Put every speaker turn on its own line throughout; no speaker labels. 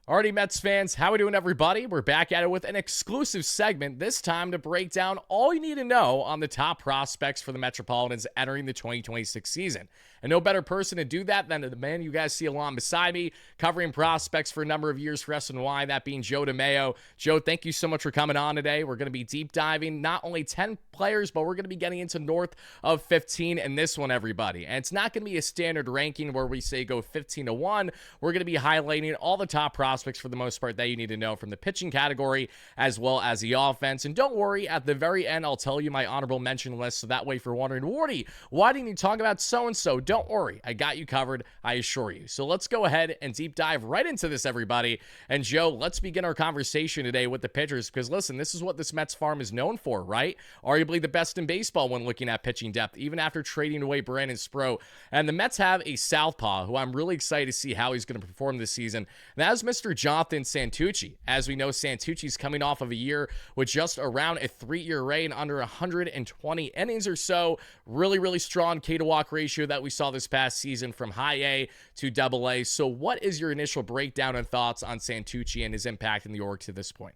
Alrighty, Mets fans, how we doing, everybody? We're back at it with an exclusive segment, this time to break down all you need to know on the top prospects for the Metropolitans entering the 2026 season. And no better person to do that than the man you guys see along beside me, covering prospects for a number of years for SNY, that being Joe DeMayo. Joe, thank you so much for coming on today. We're going to be deep diving not only 10 players, but we're going to be getting into north of 15 in this one, everybody. And it's not going to be a standard ranking where we say go 15 to 1. We're going to be highlighting all the top prospects for the most part that you need to know from the pitching category as well as the offense. And don't worry, at the very end, I'll tell you my honorable mention list. So that way, if you're wondering, Wardy, why didn't you talk about so-and-so? Don't worry, I got you covered, I assure you. So let's go ahead and deep dive right into this, everybody. And Joe, let's begin our conversation today with the pitchers, because listen, this is what this Mets farm is known for, right? Arguably the best in baseball when looking at pitching depth, even after trading away Brandon Sproat. And the Mets have a southpaw who I'm really excited to see how he's going to perform this season. And that is Mr. Jonathan Santucci. As we know, Santucci's coming off of a year with just around a 3 ERA and under 120 innings or so. Really, really strong K to walk ratio that we saw this past season from high A to double A. So what is your initial breakdown and thoughts on Santucci and his impact in the org to this point?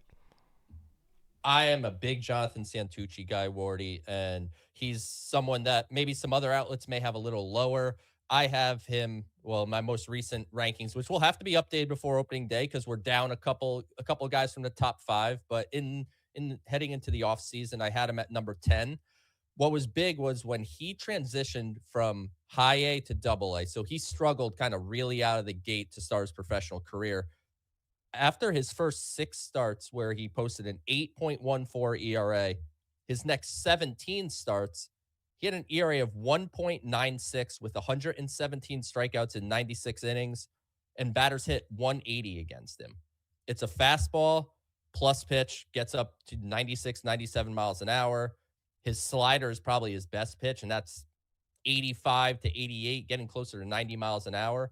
I am a big Jonathan Santucci guy, Wardy, and he's someone that maybe some other outlets may have a little lower. I have him, well, my most recent rankings, which will have to be updated before opening day because we're down a couple of guys from the top 5. But in heading into the offseason, I had him at number 10. What was big was when he transitioned from high A to double A. So he struggled kind of really out of the gate to start his professional career. After his first 6 starts where he posted an 8.14 ERA, his next 17 starts, he had an ERA of 1.96 with 117 strikeouts in 96 innings, and batters hit 180 against him. It's a fastball plus pitch, gets up to 96, 97 miles an hour. His slider is probably his best pitch, and that's 85 to 88, getting closer to 90 miles an hour.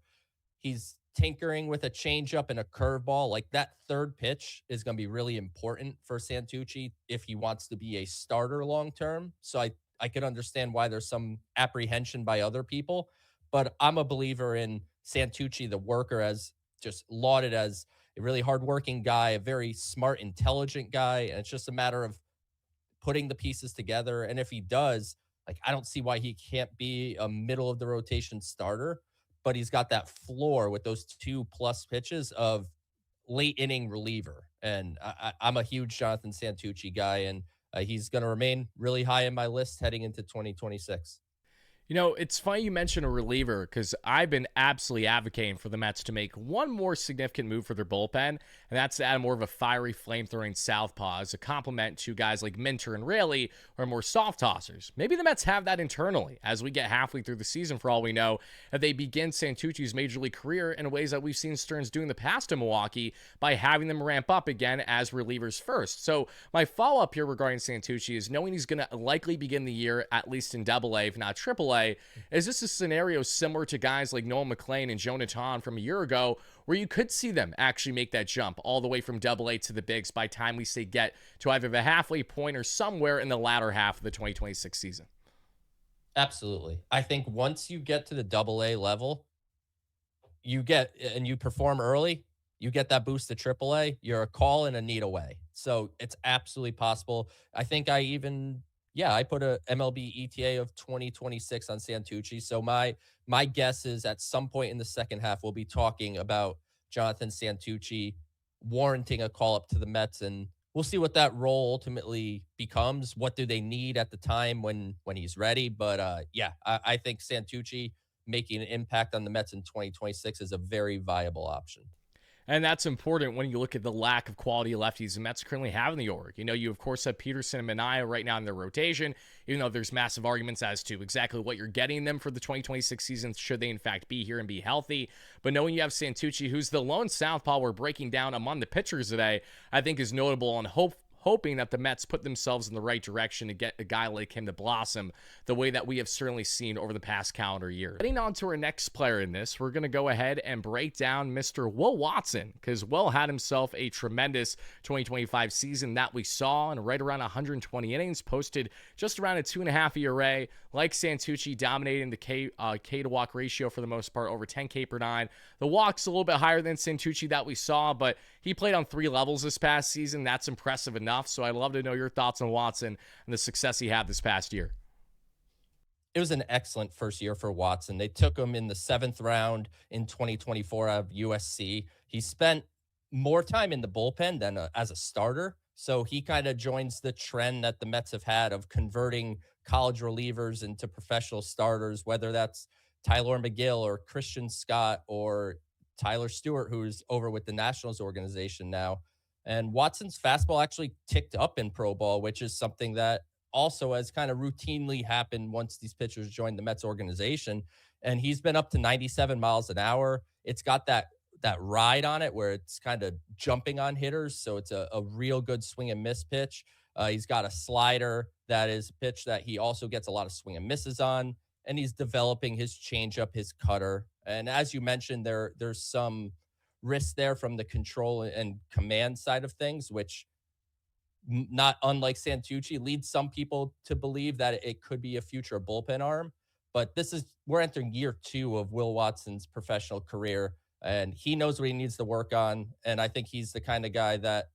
He's tinkering with a changeup and a curveball. Like that third pitch is going to be really important for Santucci if he wants to be a starter long term. So I could understand why there's some apprehension by other people, but I'm a believer in Santucci, the worker, as just lauded as a really hardworking guy, a very smart, intelligent guy. And it's just a matter of putting the pieces together. And if he does, like, I don't see why he can't be a middle of the rotation starter, but he's got that floor with those 2+ pitches of late inning reliever. And I'm a huge Jonathan Santucci guy, and he's going to remain really high in my list heading into 2026.
You know, it's funny you mention a reliever because I've been absolutely advocating for the Mets to make one more significant move for their bullpen, and that's to add more of a fiery, flame-throwing southpaw as a complement to guys like Minter and Raley, who are more soft tossers. Maybe the Mets have that internally as we get halfway through the season, for all we know, if they begin Santucci's major league career in ways that we've seen Stearns do in the past in Milwaukee by having them ramp up again as relievers first. So my follow-up here regarding Santucci is knowing he's going to likely begin the year at least in Double-A, if not Triple-A. Is this a scenario similar to guys like Noah McLean and Jonathan from a year ago, where you could see them actually make that jump all the way from Double-A to the bigs by time we say get to either the halfway point or somewhere in the latter half of the 2026 season?
Absolutely. I think once you get to the Double-A level, you get and you perform early, you get that boost to Triple-A, you're a call and a need away. So it's absolutely possible. I think I put a MLB ETA of 2026 on Santucci. So my guess is at some point in the second half, we'll be talking about Jonathan Santucci warranting a call up to the Mets, and we'll see what that role ultimately becomes. What do they need at the time when he's ready? But I think Santucci making an impact on the Mets in 2026 is a very viable option.
And that's important when you look at the lack of quality lefties the Mets currently have in the org. You know, you of course have Peterson and Manaea right now in their rotation, even though there's massive arguments as to exactly what you're getting them for the 2026 season, should they in fact be here and be healthy. But knowing you have Santucci, who's the lone southpaw we're breaking down among the pitchers today, I think is notable, and hoping that the Mets put themselves in the right direction to get a guy like him to blossom the way that we have certainly seen over the past calendar year. Heading on to our next player in this, we're going to go ahead and break down Mr. Will Watson, because Will had himself a tremendous 2025 season that we saw, and right around 120 innings, posted just around a 2.5 ERA. Like Santucci, dominating the K to walk ratio for the most part, over 10K per nine. The walk's a little bit higher than Santucci that we saw, but he played on 3 levels this past season. That's impressive enough. So I'd love to know your thoughts on Watson and the success he had this past year.
It was an excellent first year for Watson. They took him in the 7th round in 2024 out of USC. He spent more time in the bullpen than as a starter. So he kind of joins the trend that the Mets have had of converting college relievers into professional starters, whether that's Tyler McGill or Christian Scott or Tyler Stewart, who's over with the Nationals organization now. And Watson's fastball actually ticked up in pro ball, which is something that also has kind of routinely happened once these pitchers joined the Mets organization. And he's been up to 97 miles an hour. It's got that ride on it where it's kind of jumping on hitters. So it's a real good swing and miss pitch. He's got a slider that is a pitch that he also gets a lot of swing and misses on. And he's developing his changeup, his cutter. And as you mentioned, there's some risk there from the control and command side of things, which, not unlike Santucci, leads some people to believe that it could be a future bullpen arm. But we're entering year 2 of Will Watson's professional career, and he knows what he needs to work on. And I think he's the kind of guy that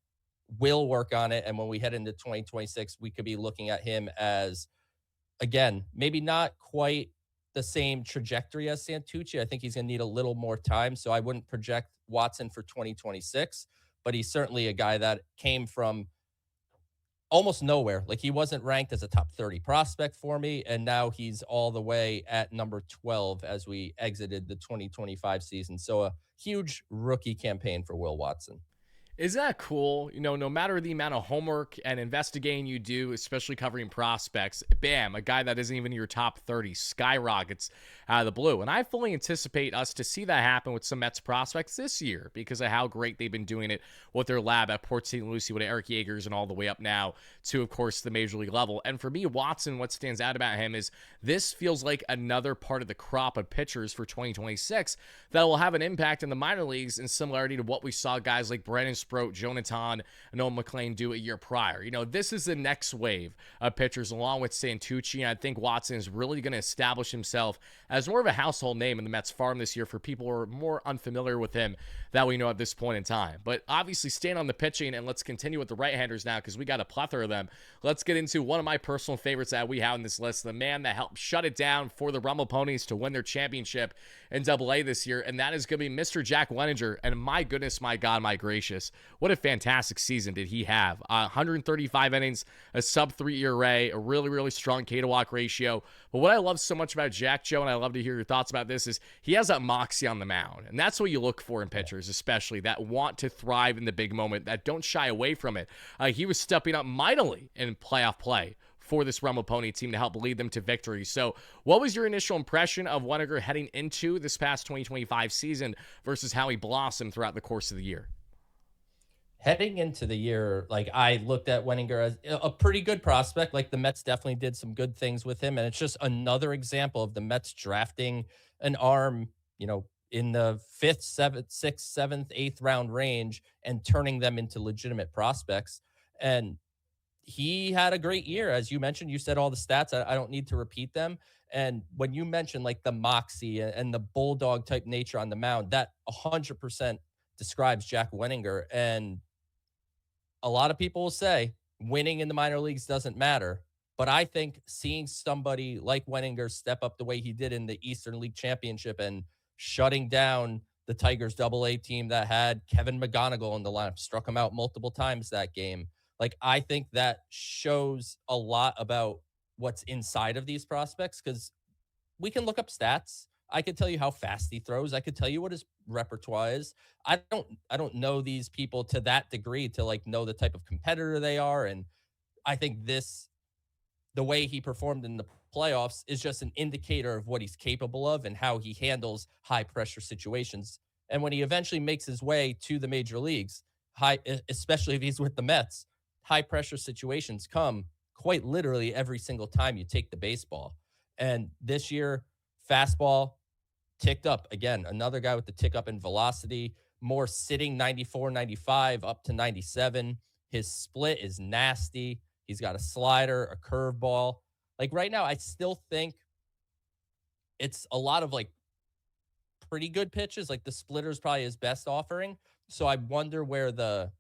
will work on it. And when we head into 2026, we could be looking at him as, again, maybe not quite the same trajectory as Santucci. I think he's going to need a little more time. So I wouldn't project Watson for 2026, but he's certainly a guy that came from almost nowhere. Like, he wasn't ranked as a top 30 prospect for me. And now he's all the way at number 12 as we exited the 2025 season. So a huge rookie campaign for Will Watson.
Is that cool? You know, no matter the amount of homework and investigating you do, especially covering prospects, bam, a guy that isn't even your top 30 skyrockets out of the blue. And I fully anticipate us to see that happen with some Mets prospects this year because of how great they've been doing it with their lab at Port St. Lucie with Eric Yeagers and all the way up now to, of course, the major league level. And for me, Watson, what stands out about him is this feels like another part of the crop of pitchers for 2026 that will have an impact in the minor leagues in similarity to what we saw guys like Brandon Sproat, Jonathan, and Noah McLean do a year prior. You know, this is the next wave of pitchers along with Santucci, and I think Watson is really going to establish himself as more of a household name in the Mets farm this year for people who are more unfamiliar with him that we know at this point in time. But obviously, staying on the pitching, and let's continue with the right-handers now because we got a plethora of them. Let's get into one of my personal favorites that we have on this list, the man that helped shut it down for the Rumble Ponies to win their championship in Double-A this year, and that is going to be Mr. Jack Wenninger. And my goodness, my God, my gracious, what a fantastic season did he have. 135 innings, a sub-3 ERA, a really, really strong K to walk ratio. But what I love so much about Jack, Joe, and I love to hear your thoughts about this, is he has that moxie on the mound. And that's what you look for in pitchers, especially that want to thrive in the big moment, that don't shy away from it. He was stepping up mightily in playoff play for this Rumble Pony team to help lead them to victory. So what was your initial impression of Wenninger heading into this past 2025 season versus how he blossomed throughout the course of the year?
Heading into the year, like, I looked at Wenninger as a pretty good prospect. Like, the Mets definitely did some good things with him, and it's just another example of the Mets drafting an arm, in the 5th, 7th, 6th, 7th, 8th round range and turning them into legitimate prospects. And he had a great year. As you mentioned, you said all the stats. I don't need to repeat them. And when you mentioned like the moxie and the bulldog type nature on the mound, that 100% describes Jack Wenninger. And a lot of people will say winning in the minor leagues doesn't matter. But I think seeing somebody like Wenninger step up the way he did in the Eastern League Championship and shutting down the Tigers Double-A team that had Kevin McGonigal in the lineup, struck him out multiple times that game. Like, I think that shows a lot about what's inside of these prospects, because we can look up stats. I could tell you how fast he throws. I could tell you what his repertoire is. I don't know these people to that degree to like know the type of competitor they are. And I think the way he performed in the playoffs is just an indicator of what he's capable of and how he handles high pressure situations. And when he eventually makes his way to the major leagues, especially if he's with the Mets, high pressure situations come quite literally every single time you take the baseball. And this year, fastball ticked up again. Another guy with the tick up in velocity, more sitting 94, 95 up to 97. His split is nasty. He's got a slider, a curveball. Like right now, I still think it's a lot of like pretty good pitches. Like the splitter is probably his best offering. So I wonder where the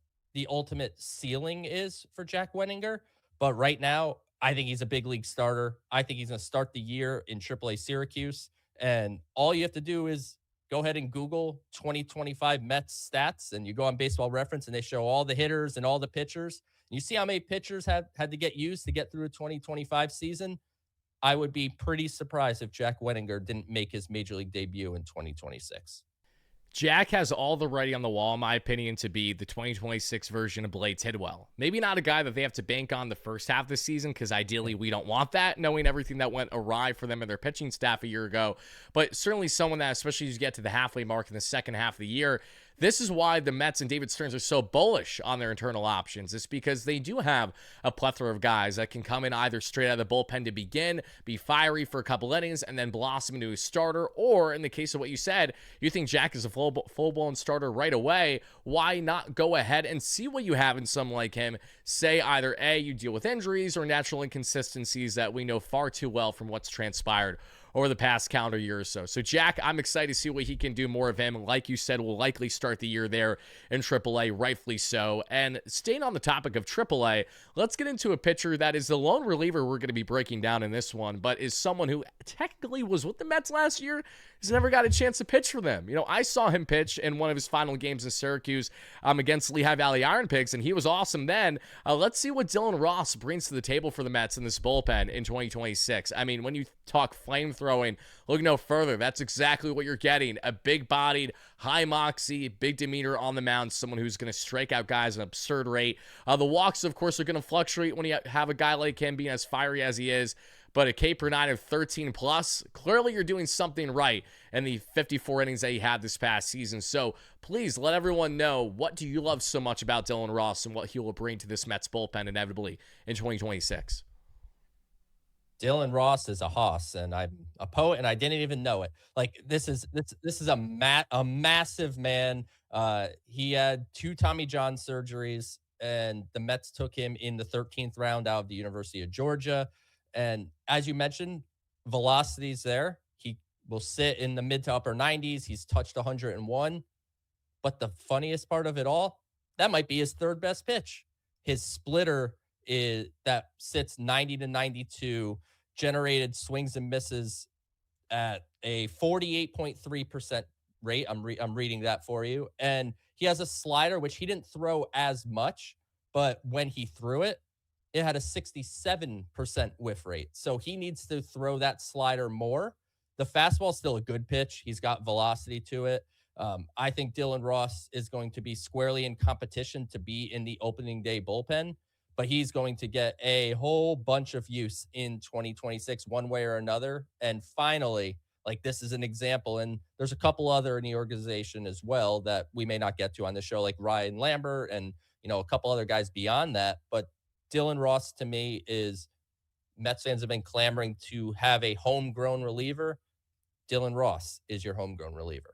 ultimate ceiling is for Jack Wenninger. But right now, I think he's a big league starter. I think he's going to start the year in AAA Syracuse. And all you have to do is go ahead and Google 2025 Mets stats, and you go on Baseball Reference, and they show all the hitters and all the pitchers. You see how many pitchers had to get used to get through a 2025 season. I would be pretty surprised if Jack Wenninger didn't make his major league debut in 2026.
Jack has all the writing on the wall, in my opinion, to be the 2026 version of Blade Tidwell. Maybe not a guy that they have to bank on the first half of the season, because ideally we don't want that, knowing everything that went awry for them and their pitching staff a year ago. But certainly someone that, especially as you get to the halfway mark in the second half of the year, this is why the Mets and David Stearns are so bullish on their internal options. It's because they do have a plethora of guys that can come in either straight out of the bullpen to begin, be fiery for a couple innings, and then blossom into a starter. Or in the case of what you said, you think Jack is a full-blown starter right away. Why not go ahead and see what you have in someone like him? Say either A, you deal with injuries or natural inconsistencies that we know far too well from what's transpired over the past calendar year or so. So Jack, I'm excited to see what he can do more of him. Like you said, will likely start the year there in AAA, rightfully so. And staying on the topic of AAA, let's get into a pitcher that is the lone reliever we're going to be breaking down in this one, but is someone who technically was with the Mets last year. He's never got a chance to pitch for them. You know, I saw him pitch in one of his final games in Syracuse against Lehigh Valley Iron Pigs, and he was awesome then. Let's see what Dylan Ross brings to the table for the Mets in this bullpen in 2026. I mean, when you talk flamethrowing, look no further. That's exactly what you're getting. A big-bodied, high moxie, big demeanor on the mound, someone who's going to strike out guys at an absurd rate. The walks, of course, are going to fluctuate when you have a guy like him being as fiery as he is. But a K per 9 of 13 plus, clearly you're doing something right in the 54 innings that he had this past season. So please let everyone know, what do you love so much about Dylan Ross and what he will bring to this Mets bullpen inevitably in 2026?
Dylan Ross is a hoss, and I'm a poet, and I didn't even know it. Like this is a massive man. He had 2 Tommy John surgeries, and the Mets took him in the 13th round out of the University of Georgia. And as you mentioned, velocity's there. He will sit in the mid to upper 90s. He's touched 101. But the funniest part of it all, that might be his third best pitch. His splitter is that sits 90 to 92, generated swings and misses at a 48.3% rate. I'm reading that for you. And he has a slider, which he didn't throw as much, but when he threw it, it had a 67% whiff rate. So he needs to throw that slider more. The fastball is still a good pitch. He's got velocity to it. I think Dylan Ross is going to be squarely in competition to be in the opening day bullpen, but he's going to get a whole bunch of use in 2026, one way or another. And finally, like this is an example, and there's a couple other in the organization as well that we may not get to on the show, like Ryan Lambert and, you know, a couple other guys beyond that. But Dylan Ross, to me, is Mets fans have been clamoring to have a homegrown reliever. Dylan Ross is your homegrown reliever.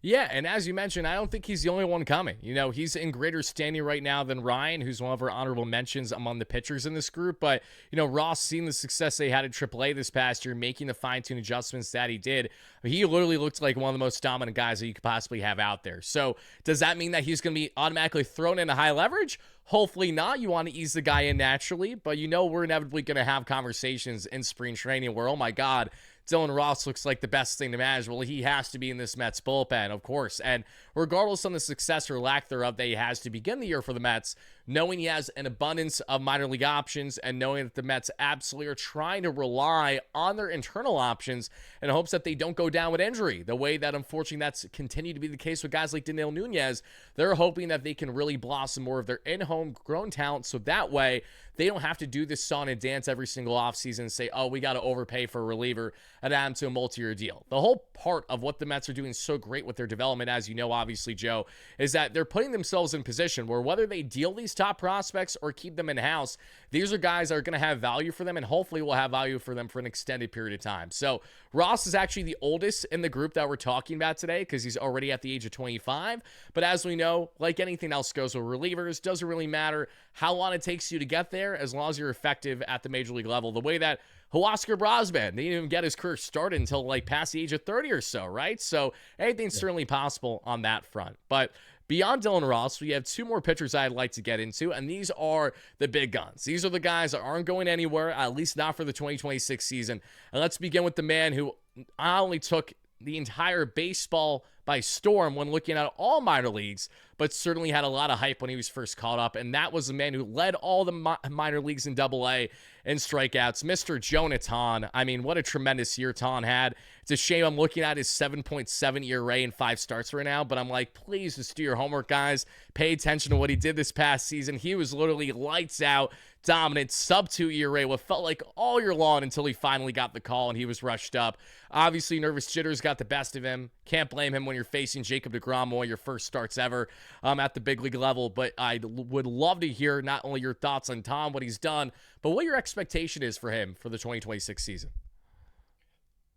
Yeah, and as you mentioned, I don't think he's the only one coming. You know, he's in greater standing right now than Ryan, who's one of our honorable mentions among the pitchers in this group. But, you know, Ross, seeing the success they had at AAA this past year, making the fine-tuned adjustments that he did, he literally looked like one of the most dominant guys that you could possibly have out there. So does that mean that he's going to be automatically thrown into high leverage? Hopefully not. You want to ease the guy in naturally, but you know we're inevitably going to have conversations in spring training where, oh my God, Dylan Ross looks like the best thing to manage. Well, he has to be in this Mets bullpen, of course. And regardless of the success or lack thereof that he has to begin the year for the Mets, knowing he has an abundance of minor league options and knowing that the Mets absolutely are trying to rely on their internal options in hopes that they don't go down with injury, the way that unfortunately that's continued to be the case with guys like Daniel Nunez, they're hoping that they can really blossom more of their in-home grown talent so that way they don't have to do this song and dance every single offseason and say, oh, we got to overpay for a reliever and add him to a multi-year deal. The whole part of what the Mets are doing so great with their development, as you know, obviously, Joe, is that they're putting themselves in position where whether they deal these top prospects or keep them in-house, these are guys that are going to have value for them and hopefully will have value for them for an extended period of time. So Ross is actually the oldest in the group that we're talking about today because he's already at the age of 25. But as we know, like anything else goes with relievers, doesn't really matter how long it takes you to get there as long as you're effective at the major league level. The way that Huascar Brosman didn't even get his career started until like past the age of 30 or so, right? So anything's certainly possible on that front. But beyond Dylan Ross, we have two more pitchers I'd like to get into, and these are the big guns. These are the guys that aren't going anywhere, at least not for the 2026 season. And let's begin with the man who not only took the entire baseball by storm when looking at all minor leagues, but certainly had a lot of hype when he was first called up, and that was the man who led all the minor leagues in Double-A in strikeouts, Mr. Jonah Tong. I mean, what a tremendous year Tong had. It's a shame I'm looking at his 7.7 ERA in 5 starts right now, but I'm like, please just do your homework, guys. Pay attention to what he did this past season. He was literally lights out, dominant, sub-2 ERA, what felt like all year long until he finally got the call and he was rushed up. Obviously, nervous jitters got the best of him. Can't blame him when you're facing Jacob deGrom, one of your first starts ever at the big league level. But I would love to hear not only your thoughts on Tom, what he's done, but what your expectation is for him for the 2026 season.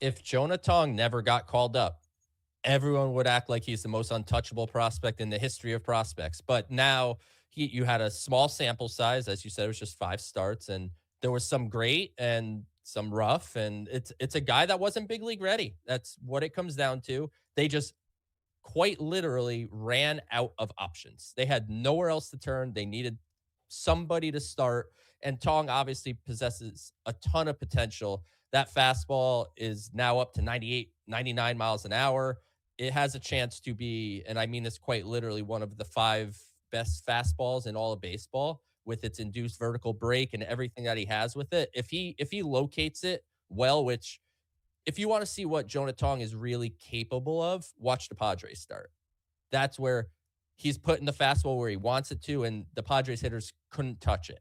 If Jonah Tong never got called up, everyone would act like he's the most untouchable prospect in the history of prospects. But now you had a small sample size, as you said, it was just 5 starts, and there was some great and some rough, and it's a guy that wasn't big league ready. That's what it comes down to. They just quite literally ran out of options. They had nowhere else to turn. They needed somebody to start. And Tong obviously possesses a ton of potential. That fastball is now up to 98, 99 miles an hour. It has a chance to be, and I mean this quite literally, one of the 5 best fastballs in all of baseball with its induced vertical break and everything that he has with it. If he locates it well, which if you want to see what Jonah Tong is really capable of, watch the Padres start. That's where he's putting the fastball where he wants it to, and the Padres hitters couldn't touch it.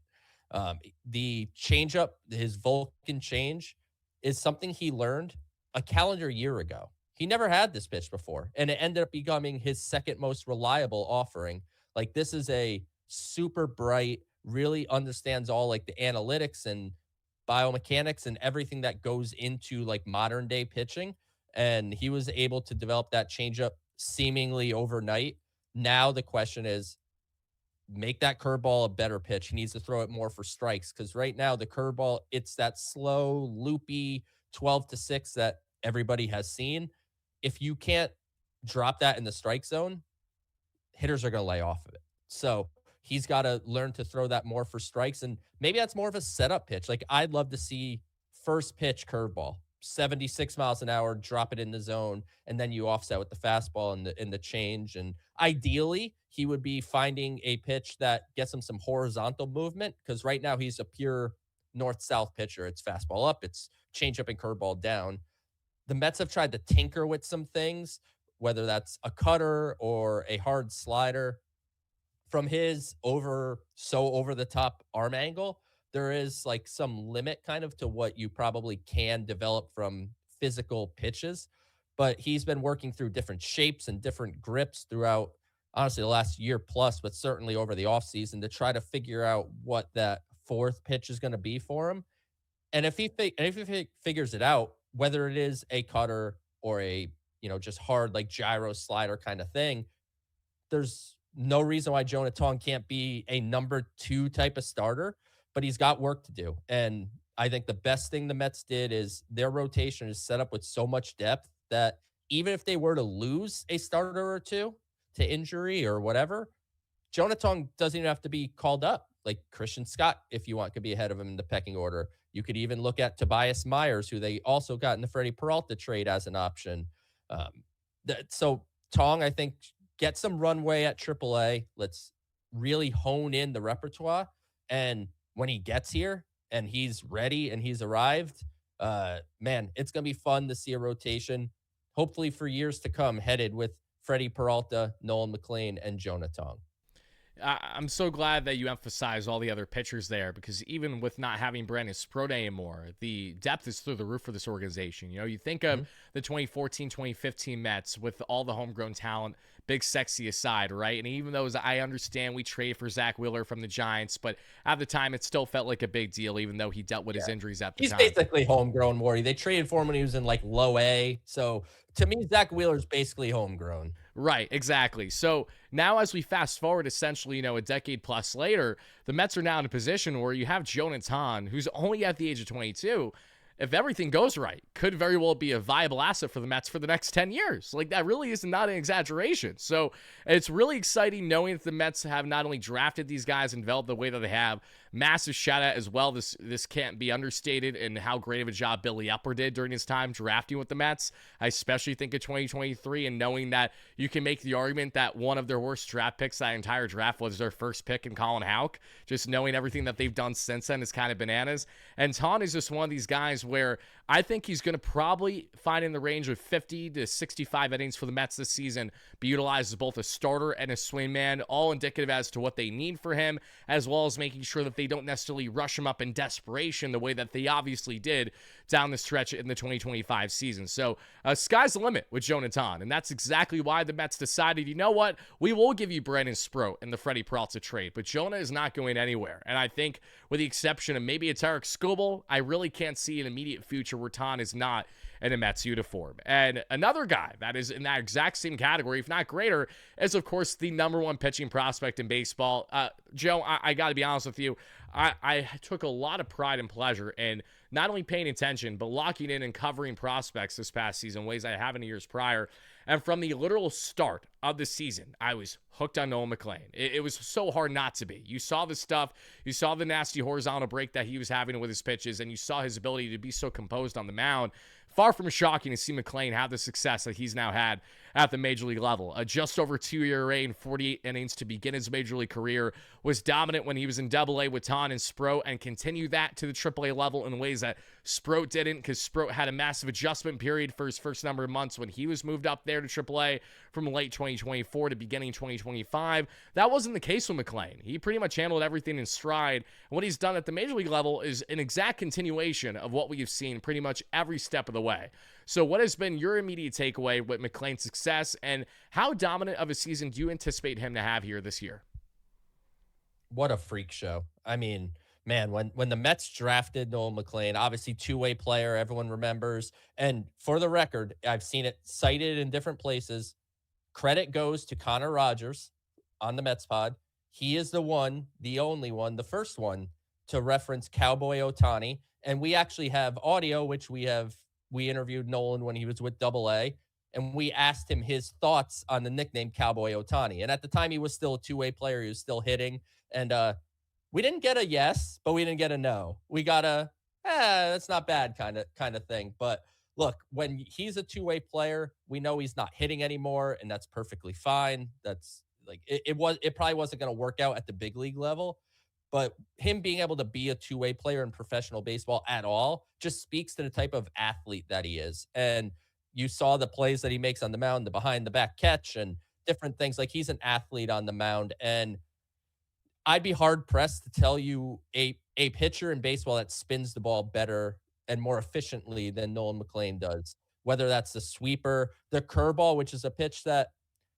The changeup, his Vulcan change, is something he learned a calendar year ago. He never had this pitch before, and it ended up becoming his second most reliable offering. Like, this is a super bright, really understands all like the analytics and biomechanics and everything that goes into like modern day pitching. And he was able to develop that changeup seemingly overnight. Now the question is, make that curveball a better pitch. He needs to throw it more for strikes, because right now the curveball, it's that slow, loopy 12-6 that everybody has seen. If you can't drop that in the strike zone, hitters are going to lay off of it. So he's got to learn to throw that more for strikes, and maybe that's more of a setup pitch. Like, I'd love to see first pitch curveball, 76 miles an hour, drop it in the zone, and then you offset with the fastball and the change. And ideally, he would be finding a pitch that gets him some horizontal movement, because right now he's a pure north-south pitcher. It's fastball up, it's changeup and curveball down. The Mets have tried to tinker with some things, whether that's a cutter or a hard slider. From his over the top arm angle, there is like some limit kind of to what you probably can develop from physical pitches. But he's been working through different shapes and different grips throughout, honestly, the last year plus, but certainly over the offseason, to try to figure out what that fourth pitch is going to be for him. And if he figures it out, whether it is a cutter or a, just hard like gyro slider kind of thing, there's no reason why Jonah Tong can't be a number 2 type of starter, but he's got work to do. And I think the best thing the Mets did is their rotation is set up with so much depth that even if they were to lose a starter or 2 to injury or whatever, Jonah Tong doesn't even have to be called up. Like Christian Scott, if you want, could be ahead of him in the pecking order. You could even look at Tobias Myers, who they also got in the Freddie Peralta trade as an option. So Tong, I think, get some runway at AAA. Let's really hone in the repertoire. And when he gets here and he's ready and he's arrived, man, it's going to be fun to see a rotation, hopefully for years to come, headed with Freddie Peralta, Nolan McLean, and Jonah Tong.
I'm so glad that you emphasize all the other pitchers there, because even with not having Brandon Sproat anymore, the depth is through the roof for this organization. You know, you think of
Mhm.
the 2014, 2015 Mets with all the homegrown talent, Big Sexy aside, right? And even though I understand we traded for Zach Wheeler from the Giants, but at the time it still felt like a big deal, even though he dealt with his
Yeah.
injuries at the
He's
time.
basically homegrown, Wardy. They traded for him when he was in like low A. So to me, Zach Wheeler's basically homegrown.
Right, exactly. So now, as we fast forward, essentially, a decade plus later, the Mets are now in a position where you have Jonathan, who's only at the age of 22. If everything goes right, could very well be a viable asset for the Mets for the next 10 years. Like, that really is not an exaggeration. So it's really exciting knowing that the Mets have not only drafted these guys and developed the way that they have. Massive shout out as well. This can't be understated in how great of a job Billy Upper did during his time drafting with the Mets. I especially think of 2023, and knowing that you can make the argument that one of their worst draft picks that entire draft was their first pick in Colin Houck. Just knowing everything that they've done since then is kind of bananas. And Ton is just one of these guys where I think he's going to probably find in the range of 50 to 65 innings for the Mets this season, be utilized as both a starter and a swingman, all indicative as to what they need for him, as well as making sure that they don't necessarily rush him up in desperation the way that they obviously did down the stretch in the 2025 season. So sky's the limit with Jonathan, and that's exactly why the Mets decided, you know what, we will give you Brandon Sproat in the Freddie Peralta trade, but Jonah is not going anywhere. And I think with the exception of maybe a Tarek Skubal, I really can't see an immediate future where Ton is not in a Mets uniform. And another guy that is in that exact same category, if not greater, is of course the number one pitching prospect in baseball. Joe, I got to be honest with you. I took a lot of pride and pleasure in not only paying attention, but locking in and covering prospects this past season, ways I haven't in years prior. And from the literal start of the season, I was hooked on Noah McLean. It was so hard not to be. You saw the stuff, you saw the nasty horizontal break that he was having with his pitches, and you saw his ability to be so composed on the mound. Far from shocking to see McLean have the success that he's now had at the major league level. A just over 2-year ERA in 48 innings to begin his major league career, was dominant when he was in Double-A with Ton and Sproat, and continued that to the Triple-A level in ways that Sproat didn't, because Sproat had a massive adjustment period for his first number of months when he was moved up there to Triple-A from late 2024 to beginning 2025. That wasn't the case with McLean. He pretty much handled everything in stride. And what he's done at the major league level is an exact continuation of what we've seen pretty much every step of the way. So what has been your immediate takeaway with McLean's success, and how dominant of a season do you anticipate him to have here this year?
What a freak show. I mean, man, when the Mets drafted Noel McLean, obviously two-way player, everyone remembers. And for the record, I've seen it cited in different places. Credit goes to Connor Rogers on the Mets pod. He is the one, the only one, the first one to reference Cowboy Otani. And we actually have audio, which we interviewed Nolan when he was with Double A, and we asked him his thoughts on the nickname Cowboy Otani. And at the time, he was still a two-way player. He was still hitting. And we didn't get a yes, but we didn't get a no. We got a that's not bad kind of thing. But look, when he's a two-way player, we know he's not hitting anymore, and that's perfectly fine. That's like it probably wasn't going to work out at the big league level, but him being able to be a two-way player in professional baseball at all just speaks to the type of athlete that he is. And you saw the plays that he makes on the mound, the behind the back catch and different things. Like, he's an athlete on the mound, and I'd be hard pressed to tell you a pitcher in baseball that spins the ball better and more efficiently than Nolan McLean does. Whether that's the sweeper, the curveball, which is a pitch that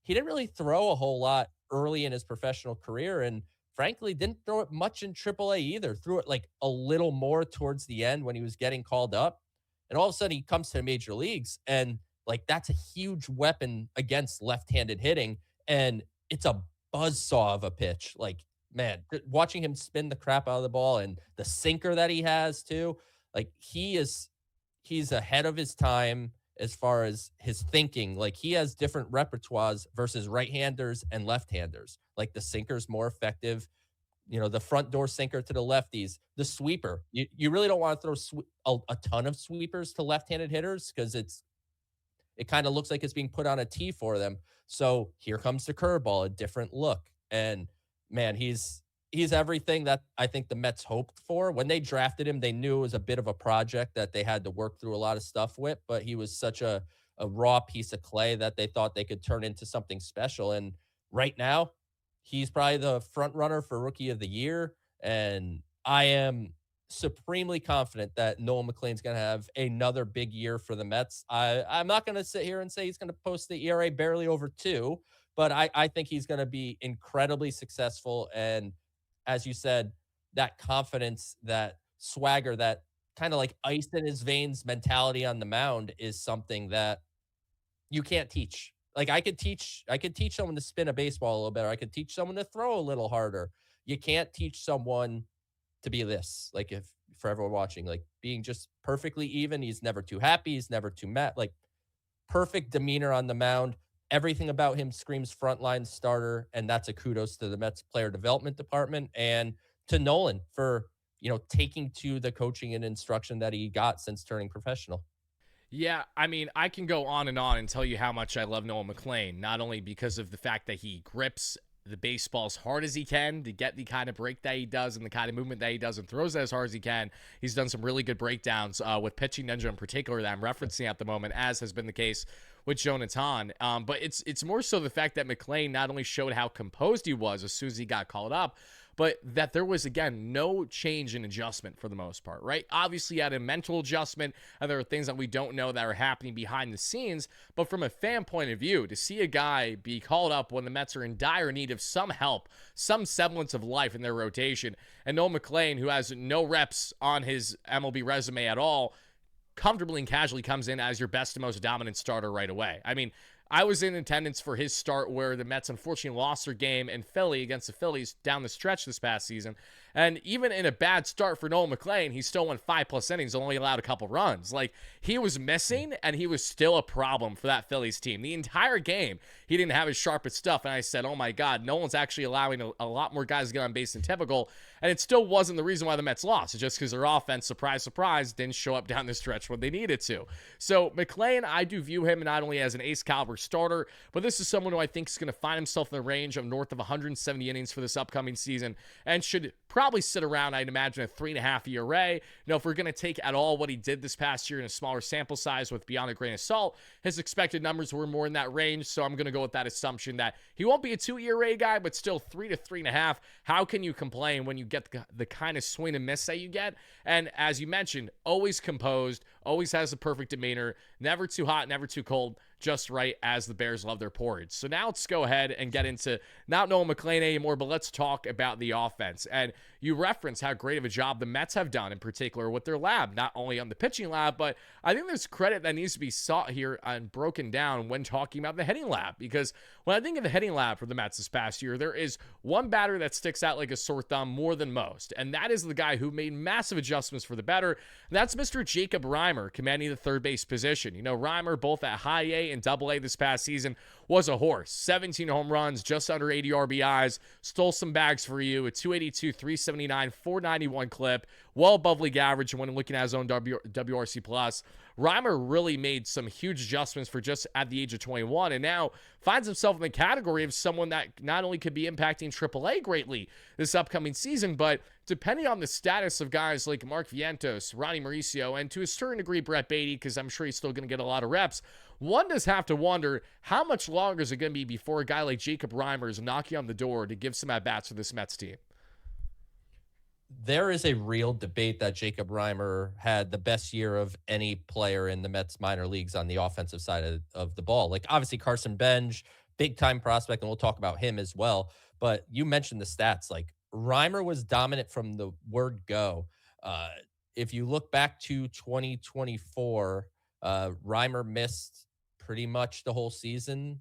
he didn't really throw a whole lot early in his professional career, and frankly didn't throw it much in AAA either. Threw it like a little more towards the end when he was getting called up, and all of a sudden he comes to the major leagues, and like, that's a huge weapon against left-handed hitting, and it's a buzzsaw of a pitch. Like, man, watching him spin the crap out of the ball, and the sinker that he has too, like, he's ahead of his time as far as his thinking. Like, he has different repertoires versus right-handers and left-handers. Like, the sinker's more effective. The front door sinker to the lefties, the sweeper. You really don't want to throw a ton of sweepers to left-handed hitters, because it kind of looks like it's being put on a tee for them. So here comes the curveball, a different look. And man, he's everything that I think the Mets hoped for. When they drafted him, they knew it was a bit of a project that they had to work through a lot of stuff with, but he was such a raw piece of clay that they thought they could turn into something special. And right now, He's probably the front runner for rookie of the year. And I am supremely confident that Noel McLean's going to have another big year for the Mets. I'm not going to sit here and say he's going to post the ERA barely over 2, but I think he's going to be incredibly successful. And as you said, that confidence, that swagger, that kind of like ice in his veins mentality on the mound is something that you can't teach. Like I could teach someone to spin a baseball a little better. I could teach someone to throw a little harder. You can't teach someone to be this. Like if for everyone watching, like being just perfectly even. He's never too happy. He's never too mad. Like perfect demeanor on the mound. Everything about him screams frontline starter, and that's a kudos to the Mets player development department and to Nolan for taking to the coaching and instruction that he got since turning professional.
Yeah, I mean, I can go on and tell you how much I love Noah McLean, not only because of the fact that he grips the baseball as hard as he can to get the kind of break that he does and the kind of movement that he does and throws it as hard as he can. He's done some really good breakdowns with pitching ninja in particular that I'm referencing at the moment, as has been the case with Jonathan. But it's more so the fact that McLean not only showed how composed he was as soon as he got called up, but that there was, again, no change in adjustment for the most part, right? Obviously, you had a mental adjustment, and there are things that we don't know that are happening behind the scenes. But from a fan point of view, to see a guy be called up when the Mets are in dire need of some help, some semblance of life in their rotation, and Noel McLean, who has no reps on his MLB resume at all, comfortably and casually comes in as your best and most dominant starter right away. I mean, I was in attendance for his start where the Mets unfortunately lost their game in Philly against the Phillies down the stretch this past season. And even in a bad start for Noel McLean, he still went 5+ innings, only allowed a couple runs. Like, he was missing, and he was still a problem for that Phillies team. The entire game, he didn't have his sharpest stuff. And I said, oh my God, Nolan's actually allowing a lot more guys to get on base than typical. And it still wasn't the reason why the Mets lost. It's just because their offense, surprise, surprise, didn't show up down the stretch when they needed to. So McLean, I do view him not only as an ace caliber starter, but this is someone who I think is going to find himself in the range of north of 170 innings for this upcoming season and should probably sit around, I'd imagine, a 3.5 ERA. If we're going to take at all what he did this past year in a smaller sample size with beyond a grain of salt, his expected numbers were more in that range. So I'm going to go with that assumption that he won't be a 2 ERA guy, but still 3 to 3.5. How can you complain when you get the kind of swing and miss that you get? And as you mentioned, always composed, always has a perfect demeanor, never too hot, never too cold, just right as the Bears love their porridge. So now let's go ahead and get into not Noel McLean anymore, but let's talk about the offense. And you reference how great of a job the Mets have done in particular with their lab, not only on the pitching lab, but I think there's credit that needs to be sought here and broken down when talking about the hitting lab. Because when I think of the hitting lab for the Mets this past year, there is one batter that sticks out like a sore thumb more than most. And that is the guy who made massive adjustments for the better. And that's Mr. Jacob Reimer, commanding the third base position. Reimer, both at high A and double A this past season, was a horse. 17 home runs, just under 80 RBIs, stole some bags for you, a 282, 379, 491 clip, well above league average when looking at his own WRC+. Reimer really made some huge adjustments for just at the age of 21, and now finds himself in the category of someone that not only could be impacting AAA greatly this upcoming season, but depending on the status of guys like Mark Vientos, Ronnie Mauricio, and to a certain degree Brett Beatty, because I'm sure he's still going to get a lot of reps, one does have to wonder how much longer is it going to be before a guy like Jacob Reimer is knocking on the door to give some at-bats for this Mets team.
There is a real debate that Jacob Reimer had the best year of any player in the Mets minor leagues on the offensive side of the ball. Like, obviously, Carson Bench, big time prospect, and we'll talk about him as well. But you mentioned the stats. Like, Reimer was dominant from the word go. Uh, if you look back to 2024, Reimer missed pretty much the whole season.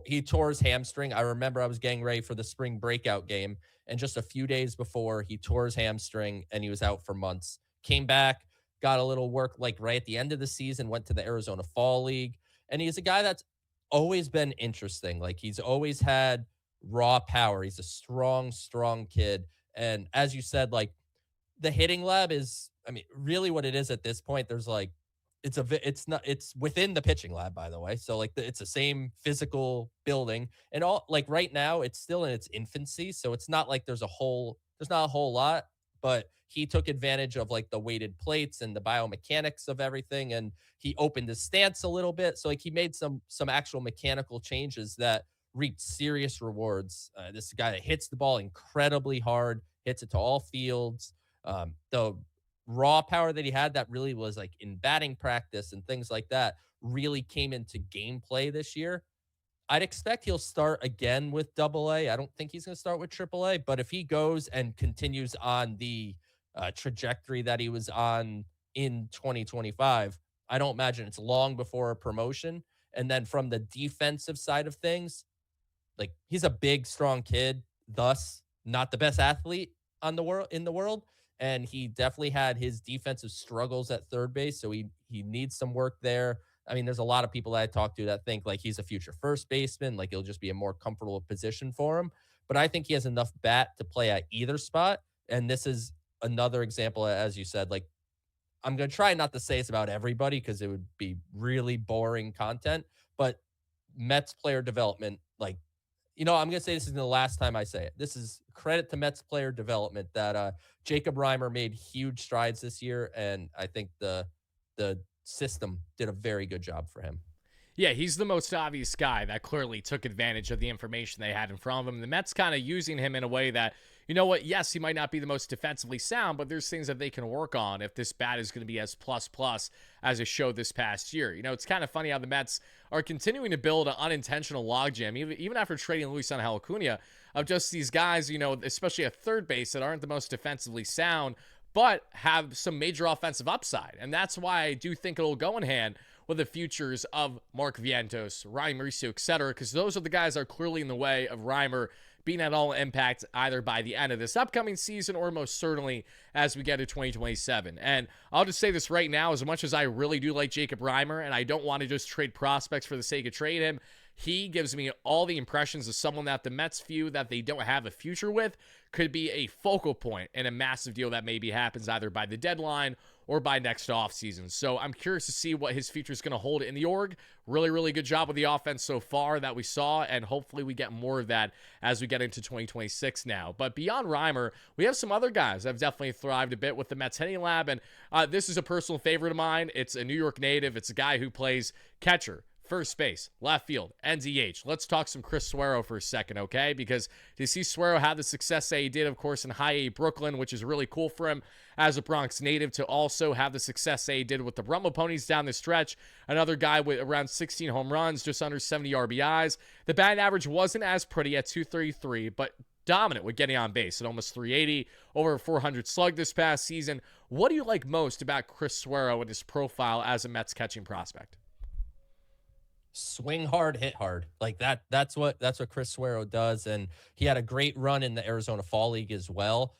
He tore his hamstring. I remember I was getting ready for the spring breakout game, and just a few days before, he tore his hamstring and he was out for months. Came back, got a little work like right at the end of the season, went to the Arizona Fall League, and he's a guy that's always been interesting. Like, he's always had raw power. He's a strong, strong kid. And as you said, like, the hitting lab is, I mean, really what it is at this point. There's like, it's not, it's within the pitching lab, by the way. So like it's the same physical building and all. Like right now, it's still in its infancy, so it's not like there's not a whole lot. But he took advantage of like the weighted plates and the biomechanics of everything, and he opened his stance a little bit. So like he made some actual mechanical changes that reaped serious rewards. This is a guy that hits the ball incredibly hard, hits it to all fields. The raw power that he had that really was like in batting practice and things like that really came into gameplay this year. I'd expect he'll start again with double A. I don't think he's going to start with triple A, but if he goes and continues on the trajectory that he was on in 2025, I don't imagine it's long before a promotion. And then from the defensive side of things, like he's a big, strong kid, thus not the best athlete on the world in the world. And he definitely had his defensive struggles at third base. So he needs some work there. I mean, there's a lot of people that I talk to that think like he's a future first baseman, like it'll just be a more comfortable position for him. But I think he has enough bat to play at either spot. And this is another example, as you said, like I'm going to try not to say it's about everybody because it would be really boring content, but Mets player development, like, I'm going to say this is the last time I say it. This is credit to Mets player development that Jacob Reimer made huge strides this year, and I think the system did a very good job for him.
Yeah, he's the most obvious guy that clearly took advantage of the information they had in front of him. The Mets kind of using him in a way that, you know what, yes, he might not be the most defensively sound, but there's things that they can work on if this bat is going to be as plus plus as it showed this past year. It's kind of funny how the Mets are continuing to build an unintentional logjam, even after trading Luis Angel Acuna, of just these guys, especially at third base that aren't the most defensively sound, but have some major offensive upside. And that's why I do think it'll go in hand with the futures of Mark Vientos, Ryan Mauricio, etc., because those are the guys that are clearly in the way of Reimer being at all impact either by the end of this upcoming season or most certainly as we get to 2027. And I'll just say this right now, as much as I really do like Jacob Reimer and I don't want to just trade prospects for the sake of trade him, he gives me all the impressions of someone that the Mets view that they don't have a future with could be a focal point in a massive deal that maybe happens either by the deadline or by next offseason. So I'm curious to see what his future is going to hold in the org. Really, really good job with the offense so far that we saw, and hopefully we get more of that as we get into 2026 now. But beyond Reimer, we have some other guys that have definitely thrived a bit with the Mets hitting lab, and this is a personal favorite of mine. It's a New York native. It's a guy who plays catcher, first base, left field, and DH. Let's talk some Chris Suero for a second, okay? Because to see Suero have the success that he did, of course, in High A Brooklyn, which is really cool for him as a Bronx native, to also have the success that he did with the Brumble Ponies down the stretch. Another guy with around 16 home runs, just under 70 RBIs. The batting average wasn't as pretty at 233, but dominant with getting on base at almost 380, over 400 slug this past season. What do you like most about Chris Suero and his profile as a Mets catching prospect?
Swing hard, hit hard. Like that's what Chris Suero does. And he had a great run in the Arizona Fall League as well.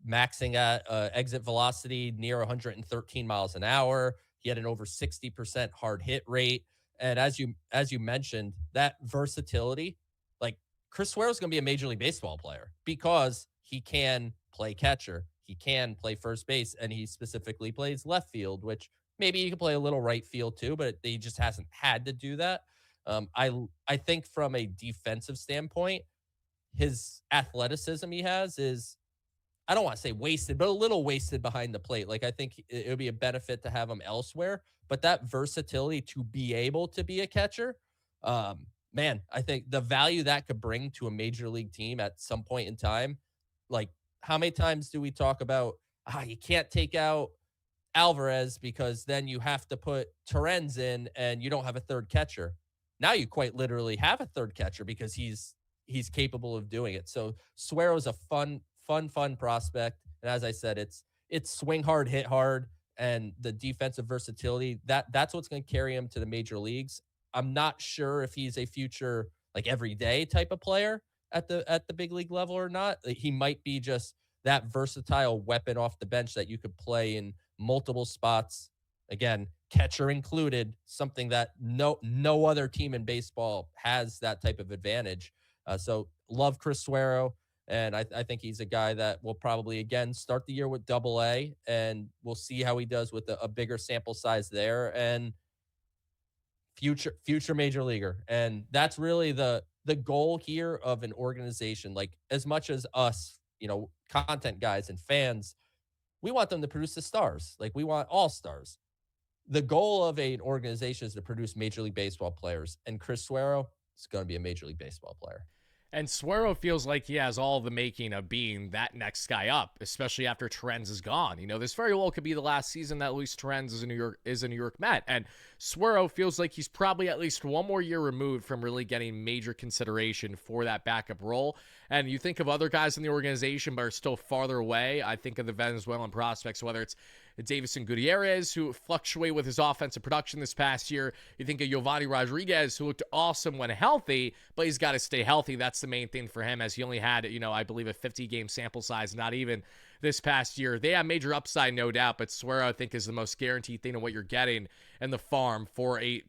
Maxing at exit velocity near 113 miles an hour. He had an over 60% hard hit rate. And as you mentioned, that versatility, like Chris Suero is going to be a Major League Baseball player because he can play catcher, he can play first base, and he specifically plays left field, which maybe he can play a little right field too, but he just hasn't had to do that. I think from a defensive standpoint, his athleticism he has is, I don't want to say wasted, but a little wasted behind the plate. Like I think it would be a benefit to have him elsewhere, but that versatility to be able to be a catcher, man, I think the value that could bring to a major league team at some point in time, like how many times do we talk about, you can't take out Alvarez because then you have to put Terens in and you don't have a third catcher. Now you quite literally have a third catcher because he's capable of doing it. So Suero's a fun prospect. And as I said, it's swing hard, hit hard, and the defensive versatility. That's what's going to carry him to the major leagues. I'm not sure if he's a future like everyday type of player at the big league level or not. He might be just that versatile weapon off the bench that you could play in multiple spots. Again, catcher included, something that no other team in baseball has that type of advantage. So love Chris Suero, and I think he's a guy that will probably again start the year with double A, and we'll see how he does with a bigger sample size there, and future major leaguer. And that's really the goal here of an organization. Like as much as us, content guys and fans, we want them to produce the stars. Like we want all stars. The goal of an organization is to produce Major League Baseball players. And Chris Suero, is going to be a Major League Baseball player.
And Suero feels like he has all the making of being that next guy up, especially after Torrens is gone. This very well could be the last season that Luis Torrens is a New York Met. And Suero feels like he's probably at least one more year removed from really getting major consideration for that backup role. And you think of other guys in the organization but are still farther away. I think of the Venezuelan prospects, whether it's Davison Gutierrez, who fluctuated with his offensive production this past year. You think of Giovanni Rodriguez, who looked awesome when healthy, but he's got to stay healthy. That's the main thing for him, as he only had, I believe a 50-game sample size, not even this past year. They have major upside, no doubt, but Suero, I think, is the most guaranteed thing of what you're getting in the farm for a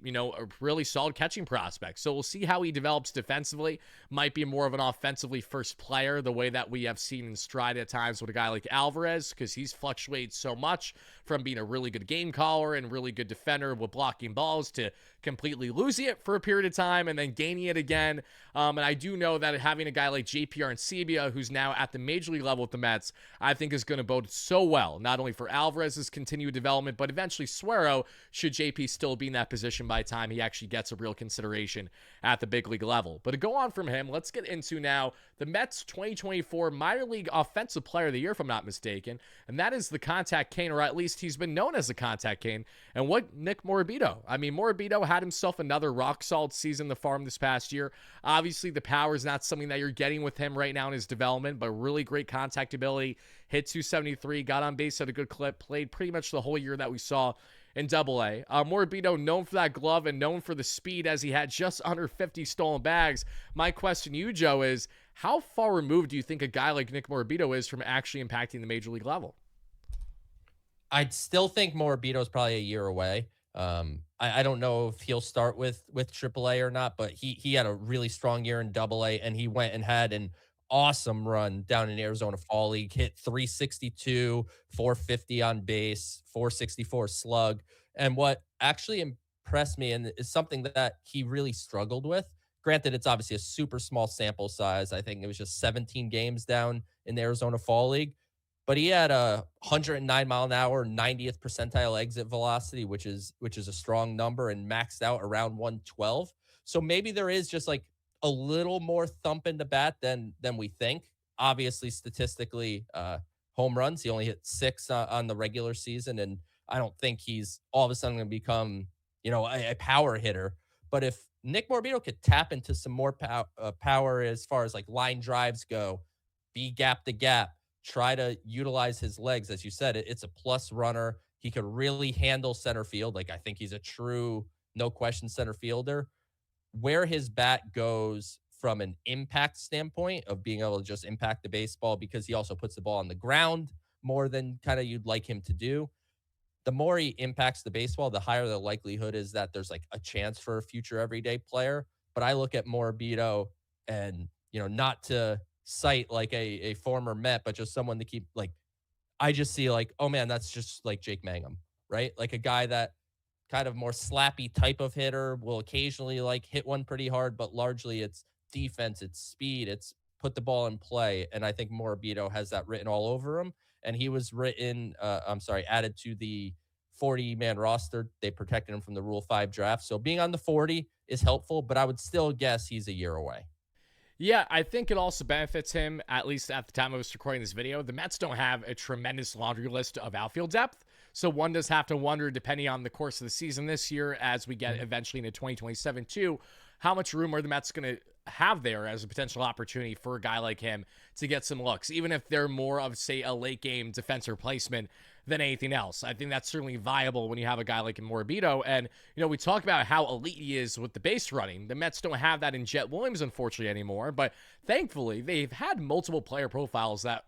really solid catching prospect. So we'll see how he develops defensively. Might be more of an offensively first player, the way that we have seen in stride at times with a guy like Alvarez, because he's fluctuated so much from being a really good game caller and really good defender with blocking balls to completely losing it for a period of time and then gaining it again. And I do know that having a guy like JPR and Sebia, who's now at the major league level with the Mets, I think is going to bode so well, not only for Alvarez's continued development, but eventually Suero, should JP still be in that position by the time he actually gets a real consideration at the big league level. But to go on from him, let's get into now the Mets 2024 minor league offensive player of the year, if I'm not mistaken, and that is the contact cane, or at least he's been known as the contact cane. And what Nick Morabito? I mean, Morabito had himself another rock solid season in the farm this past year. Obviously, the power is not something that you're getting with him right now in his development, but really great contact ability. Hit 273, got on base at a good clip, played pretty much the whole year that we saw in Double-A. Morabito, known for that glove and known for the speed, as he had just under 50 stolen bags. My question to you, Joe, is how far removed do you think a guy like Nick Morabito is from actually impacting the major league level?
I'd still think Morabito is probably a year away. I don't know if he'll start with AAA or not, but he had a really strong year in Double-A, and he went and had an awesome run down in Arizona Fall League, hit 362, 450 on base, 464 slug. And what actually impressed me, and is something that he really struggled with, granted, it's obviously a super small sample size. I think it was just 17 games down in the Arizona Fall League, but he had a 109 mile an hour, 90th percentile exit velocity, which is a strong number, and maxed out around 112. So maybe there is just like a little more thump in the bat than we think. Obviously, statistically, home runs, he only hit 6 on the regular season, and I don't think he's all of a sudden going to become, a power hitter. But if Nick Morabito could tap into some more power as far as like line drives go, be gap to gap, try to utilize his legs, as you said, it's a plus runner. He could really handle center field. Like, I think he's a true, no question center fielder. Where his bat goes from an impact standpoint of being able to just impact the baseball, because he also puts the ball on the ground more than kind of you'd like him to do. The more he impacts the baseball, the higher the likelihood is that there's like a chance for a future everyday player. But I look at Morabito and, not to cite like a former Met, but just someone to keep like, I just see like, oh man, that's just like Jake Mangum, right? Like a guy that kind of more slappy type of hitter, will occasionally like hit one pretty hard, but largely it's defense, it's speed, it's put the ball in play. And I think Morabito has that written all over him. And he was added to the 40-man roster. They protected him from the Rule 5 draft. So being on the 40 is helpful, but I would still guess he's a year away.
Yeah, I think it also benefits him, at least at the time I was recording this video. The Mets don't have a tremendous laundry list of outfield depth, so one does have to wonder, depending on the course of the season this year, as we get eventually into 2027 too, how much room are the Mets going to have there as a potential opportunity for a guy like him to get some looks, even if they're more of, say, a late-game defense replacement than anything else. I think that's certainly viable when you have a guy like Morabito. And, we talk about how elite he is with the base running. The Mets don't have that in Jet Williams, unfortunately, anymore. But thankfully, they've had multiple player profiles that,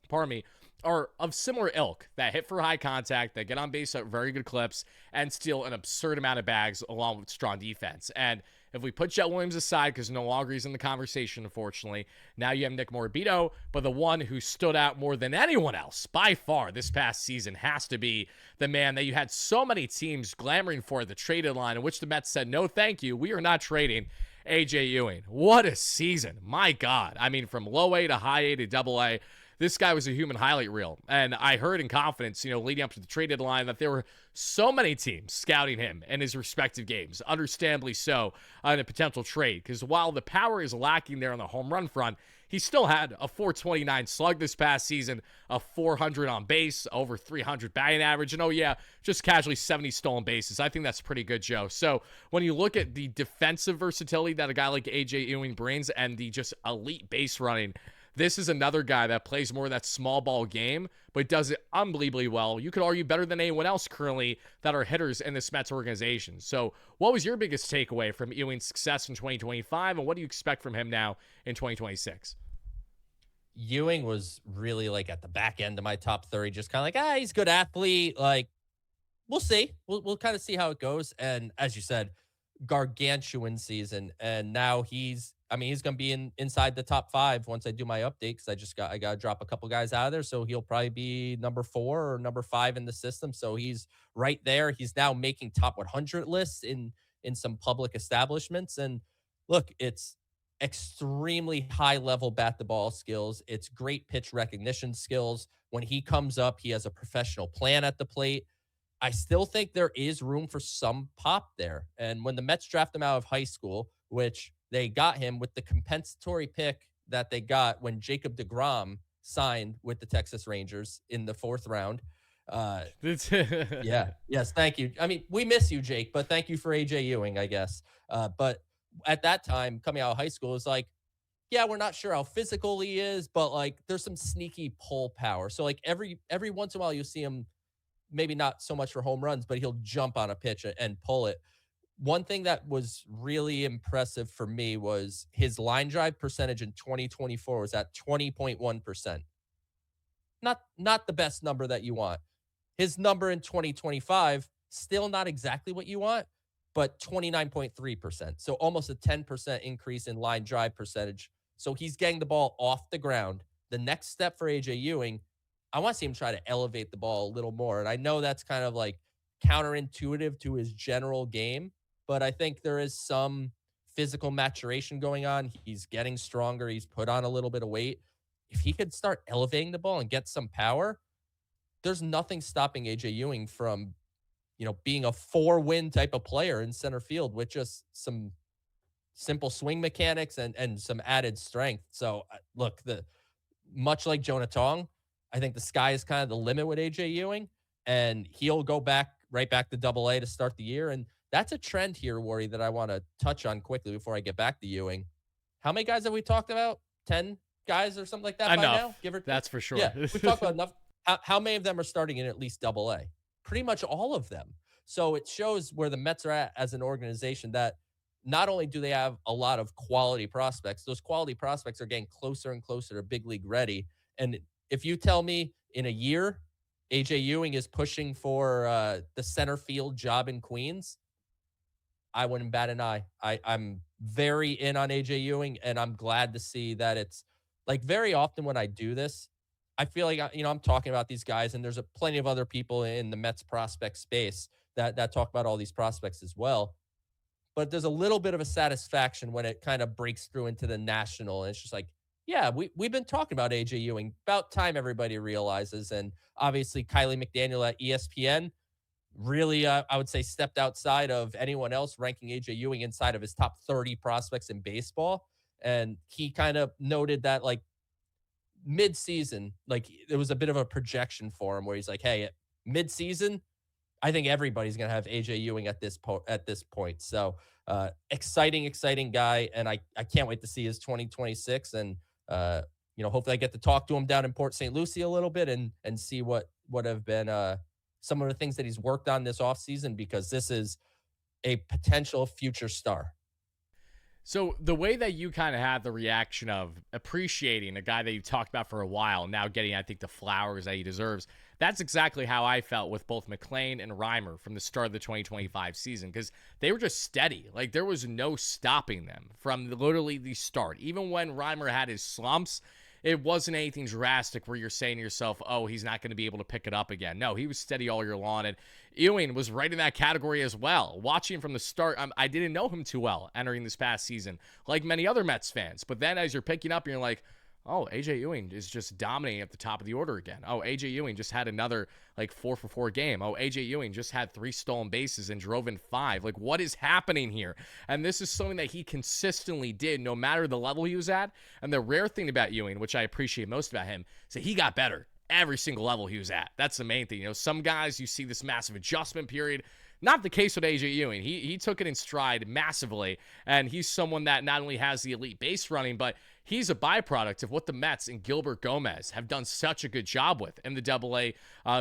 pardon me, are of similar ilk, that hit for high contact, that get on base at very good clips, and steal an absurd amount of bags along with strong defense. And if we put Jet Williams aside, because no longer he's in the conversation, unfortunately, now you have Nick Morabito, but the one who stood out more than anyone else by far this past season has to be the man that you had so many teams clamoring for at the trade deadline, in which the Mets said, no, thank you, we are not trading A.J. Ewing. What a season. My God. I mean, from low A to high A to double A, this guy was a human highlight reel. And I heard in confidence, leading up to the trade deadline, that there were so many teams scouting him in his respective games, understandably so, in a potential trade. Because while the power is lacking there on the home run front, he still had a 429 slug this past season, a 400 on base, over 300 batting average, and just casually 70 stolen bases. I think that's pretty good, Joe. So when you look at the defensive versatility that a guy like AJ Ewing brings and the just elite base running, this is another guy that plays more of that small ball game, but does it unbelievably well. You could argue better than anyone else currently that are hitters in this Mets organization. So what was your biggest takeaway from Ewing's success in 2025, and what do you expect from him now in 2026?
Ewing was really like at the back end of my top 30, just kind of like, he's a good athlete. Like, we'll see. We'll kind of see how it goes. And as you said, gargantuan season. And now he's going to be inside the top 5 once I do my update, because I got to drop a couple guys out of there. So he'll probably be number 4 or number 5 in the system. So he's right there. He's now making top 100 lists in some public establishments. And look, it's extremely high level bat the ball skills. It's great pitch recognition skills. When he comes up, he has a professional plan at the plate. I still think there is room for some pop there. And when the Mets draft him out of high school, which they got him with the compensatory pick that they got when Jacob deGrom signed with the Texas Rangers in the 4th round. Yeah. Yes. Thank you. I mean, we miss you, Jake, but thank you for AJ Ewing, I guess. But at that time, coming out of high school, it's like, yeah, we're not sure how physical he is, but like there's some sneaky pull power. So like every once in a while you see him, maybe not so much for home runs, but he'll jump on a pitch and pull it. One thing that was really impressive for me was his line drive percentage in 2024 was at 20.1%. Not the best number that you want. His number in 2025, still not exactly what you want, but 29.3%. So almost a 10% increase in line drive percentage. So he's getting the ball off the ground. The next step for AJ Ewing, I want to see him try to elevate the ball a little more. And I know that's kind of like counterintuitive to his general game, but I think there is some physical maturation going on. He's getting stronger. He's put on a little bit of weight. If he could start elevating the ball and get some power, there's nothing stopping AJ Ewing from being a 4-win type of player in center field with just some simple swing mechanics and some added strength. So look, much like Jonah Tong, I think the sky is kind of the limit with AJ Ewing, and he'll go right back to AA to start the year. And that's a trend here, Wardy, that I want to touch on quickly before I get back to Ewing. How many guys have we talked about? 10 guys or something like that
Enough.
By now? Give or take?
That's for sure.
Yeah, we've talked about enough. How many of them are starting in at least AA? Pretty much all of them. So it shows where the Mets are at as an organization, that not only do they have a lot of quality prospects, those quality prospects are getting closer and closer to big league ready. And if you tell me in a year, AJ Ewing is pushing for the center field job in Queens, I wouldn't bat an eye. I'm very in on AJ Ewing, and I'm glad to see that it's like very often when I do this, I feel like, I'm talking about these guys, and there's plenty of other people in the Mets prospect space that talk about all these prospects as well. But there's a little bit of a satisfaction when it kind of breaks through into the national. And it's just like, yeah, we've been talking about AJ Ewing. About time everybody realizes. And obviously Kylie McDaniel at ESPN really, I would say, stepped outside of anyone else, ranking AJ Ewing inside of his top 30 prospects in baseball. And he kind of noted that like mid-season, like there was a bit of a projection for him where he's like, hey, at mid-season, I think everybody's going to have AJ Ewing at this point. So exciting guy. And I can't wait to see his 2026. And, hopefully I get to talk to him down in Port St. Lucie a little bit and see what have been some of the things that he's worked on this offseason, because this is a potential future star.
So the way that you kind of had the reaction of appreciating a guy that you've talked about for a while, now getting, I think, the flowers that he deserves, that's exactly how I felt with both McLean and Reimer from the start of the 2025 season, because they were just steady. Like, there was no stopping them from literally the start. Even when Reimer had his slumps, it wasn't anything drastic where you're saying to yourself, oh, he's not going to be able to pick it up again. No, he was steady all year long, and Ewing was right in that category as well. Watching him from the start, I didn't know him too well entering this past season, like many other Mets fans. But then as you're picking up, you're like, Oh, AJ Ewing is just dominating at the top of the order again. Oh, AJ Ewing just had another like 4 for 4 game. Oh, AJ Ewing just had 3 stolen bases and drove in 5. Like, what is happening here? And this is something that he consistently did no matter the level he was at. And the rare thing about Ewing, which I appreciate most about him, is that he got better every single level he was at. That's the main thing. You know, some guys, you see this massive adjustment period. Not the case with AJ Ewing. He took it in stride massively, and he's someone that not only has the elite base running, but he's a byproduct of what the Mets and Gilbert Gomez have done such a good job with in the Double-A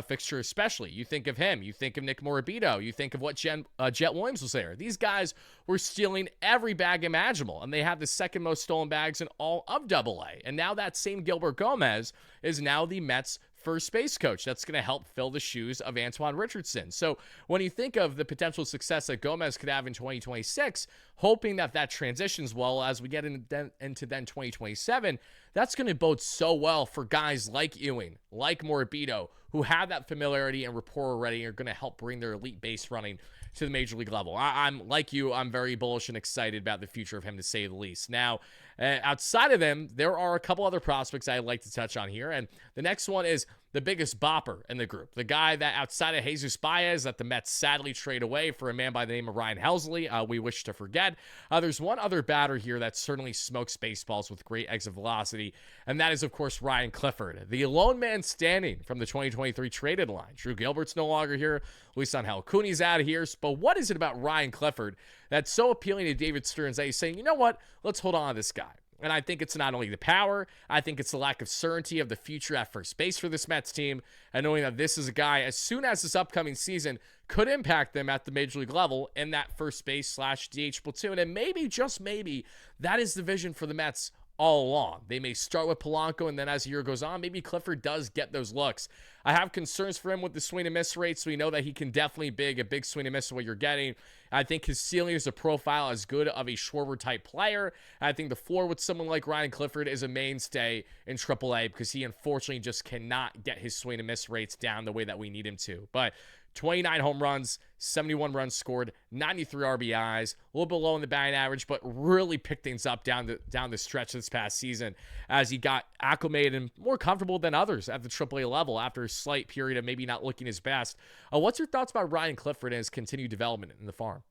fixture, especially. You think of him, you think of Nick Morabito, you think of what Jet Williams was there. These guys were stealing every bag imaginable, and they have the second most stolen bags in all of Double-A. And now that same Gilbert Gomez is now the Mets first base coach. That's going to help fill the shoes of Antoine Richardson. So when you think of the potential success that Gomez could have in 2026, hoping that that transitions well as we get into then 2027, that's going to bode so well for guys like Ewing, like Morabito, who have that familiarity and rapport already and are going to help bring their elite base running to the major league level. I'm like you, I'm very bullish and excited about the future of him, to say the least. Now, outside of them, there are a couple other prospects I'd like to touch on here, and the next one is the biggest bopper in the group, the guy that outside of Jesus Baez that the Mets sadly trade away for a man by the name of Ryan Helsley, we wish to forget. There's one other batter here that certainly smokes baseballs with great exit velocity, and that is, of course, Ryan Clifford, the lone man standing from the 2023 trade deadline. Drew Gilbert's no longer here. Luis Angel Acuña's out of here. But what is it about Ryan Clifford that's so appealing to David Stearns that he's saying, you know what, let's hold on to this guy? And I think it's not only the power, I think it's the lack of certainty of the future at first base for this Mets team, and knowing that this is a guy, as soon as this upcoming season, could impact them at the major league level in that first base / DH platoon. And maybe, just maybe, that is the vision for the Mets all along. They may start with Polanco, and then as the year goes on, maybe Clifford does get those looks. I have concerns for him with the swing and miss rate, so we know that he can definitely a big swing and miss is what you're getting. I think his ceiling is a profile as good of a Schwarber type player. I think the floor with someone like Ryan Clifford is a mainstay in AAA because he unfortunately just cannot get his swing and miss rates down the way that we need him to. But 29 home runs, 71 runs scored, 93 RBIs, a little bit low in the batting average, but really picked things up down the stretch this past season as he got acclimated and more comfortable than others at the AAA level after a slight period of maybe not looking his best. What's your thoughts about Ryan Clifford and his continued development in the farm?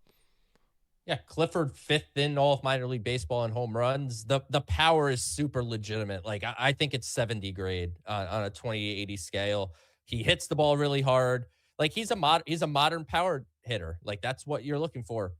Yeah, Clifford fifth in all of minor league baseball in home runs. The power is super legitimate. Like I think it's 70 grade on a 20/80 scale. He hits the ball really hard. Like he's a modern power hitter. Like that's what you're looking for.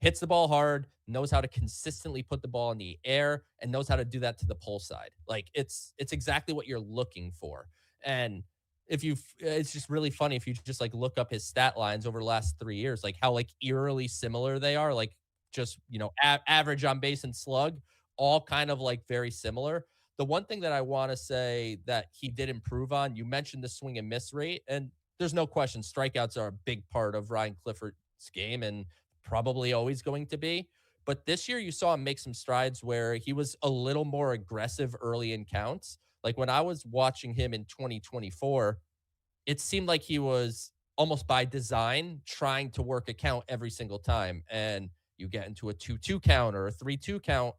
Hits the ball hard, knows how to consistently put the ball in the air, and knows how to do that to the pull side. Like it's exactly what you're looking for. And if you, it's just really funny if you just like look up his stat lines over the last 3 years, like how like eerily similar they are. Like just average on base and slug, all kind of like very similar. The one thing that I want to say that he did improve on, you mentioned the swing and miss rate, and there's no question strikeouts are a big part of Ryan Clifford's game and probably always going to be. But this year you saw him make some strides where he was a little more aggressive early in counts. Like when I was watching him in 2024, it seemed like he was almost by design trying to work a count every single time. And you get into a 2-2 count or a 3-2 count,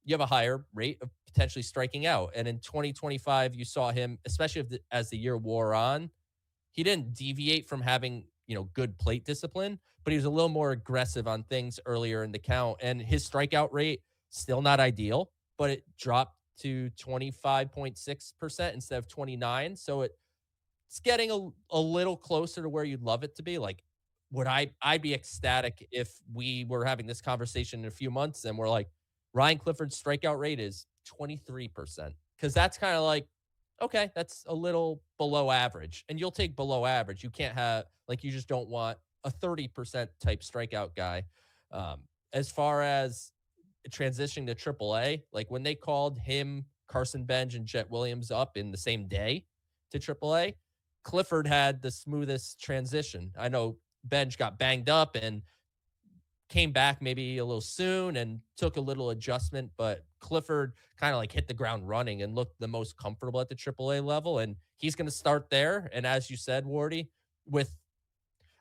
you have a higher rate of potentially striking out. And in 2025, you saw him, especially as the year wore on, he didn't deviate from having, good plate discipline, but he was a little more aggressive on things earlier in the count. And his strikeout rate, still not ideal, but it dropped to 25.6% instead of 29. So it's getting a little closer to where you'd love it to be. Like, I'd be ecstatic if we were having this conversation in a few months and we're like, Ryan Clifford's strikeout rate is 23%. Because that's kind of like, okay, that's a little below average. And you'll take below average. You can't have, like, you just don't want a 30% type strikeout guy. As far as transitioning to AAA, like when they called him, Carson Benj, and Jet Williams up in the same day to AAA, Clifford had the smoothest transition. I know Benj got banged up and came back maybe a little soon and took a little adjustment, but Clifford kind of like hit the ground running and looked the most comfortable at the AAA level. And he's going to start there. And as you said, Wardy, with,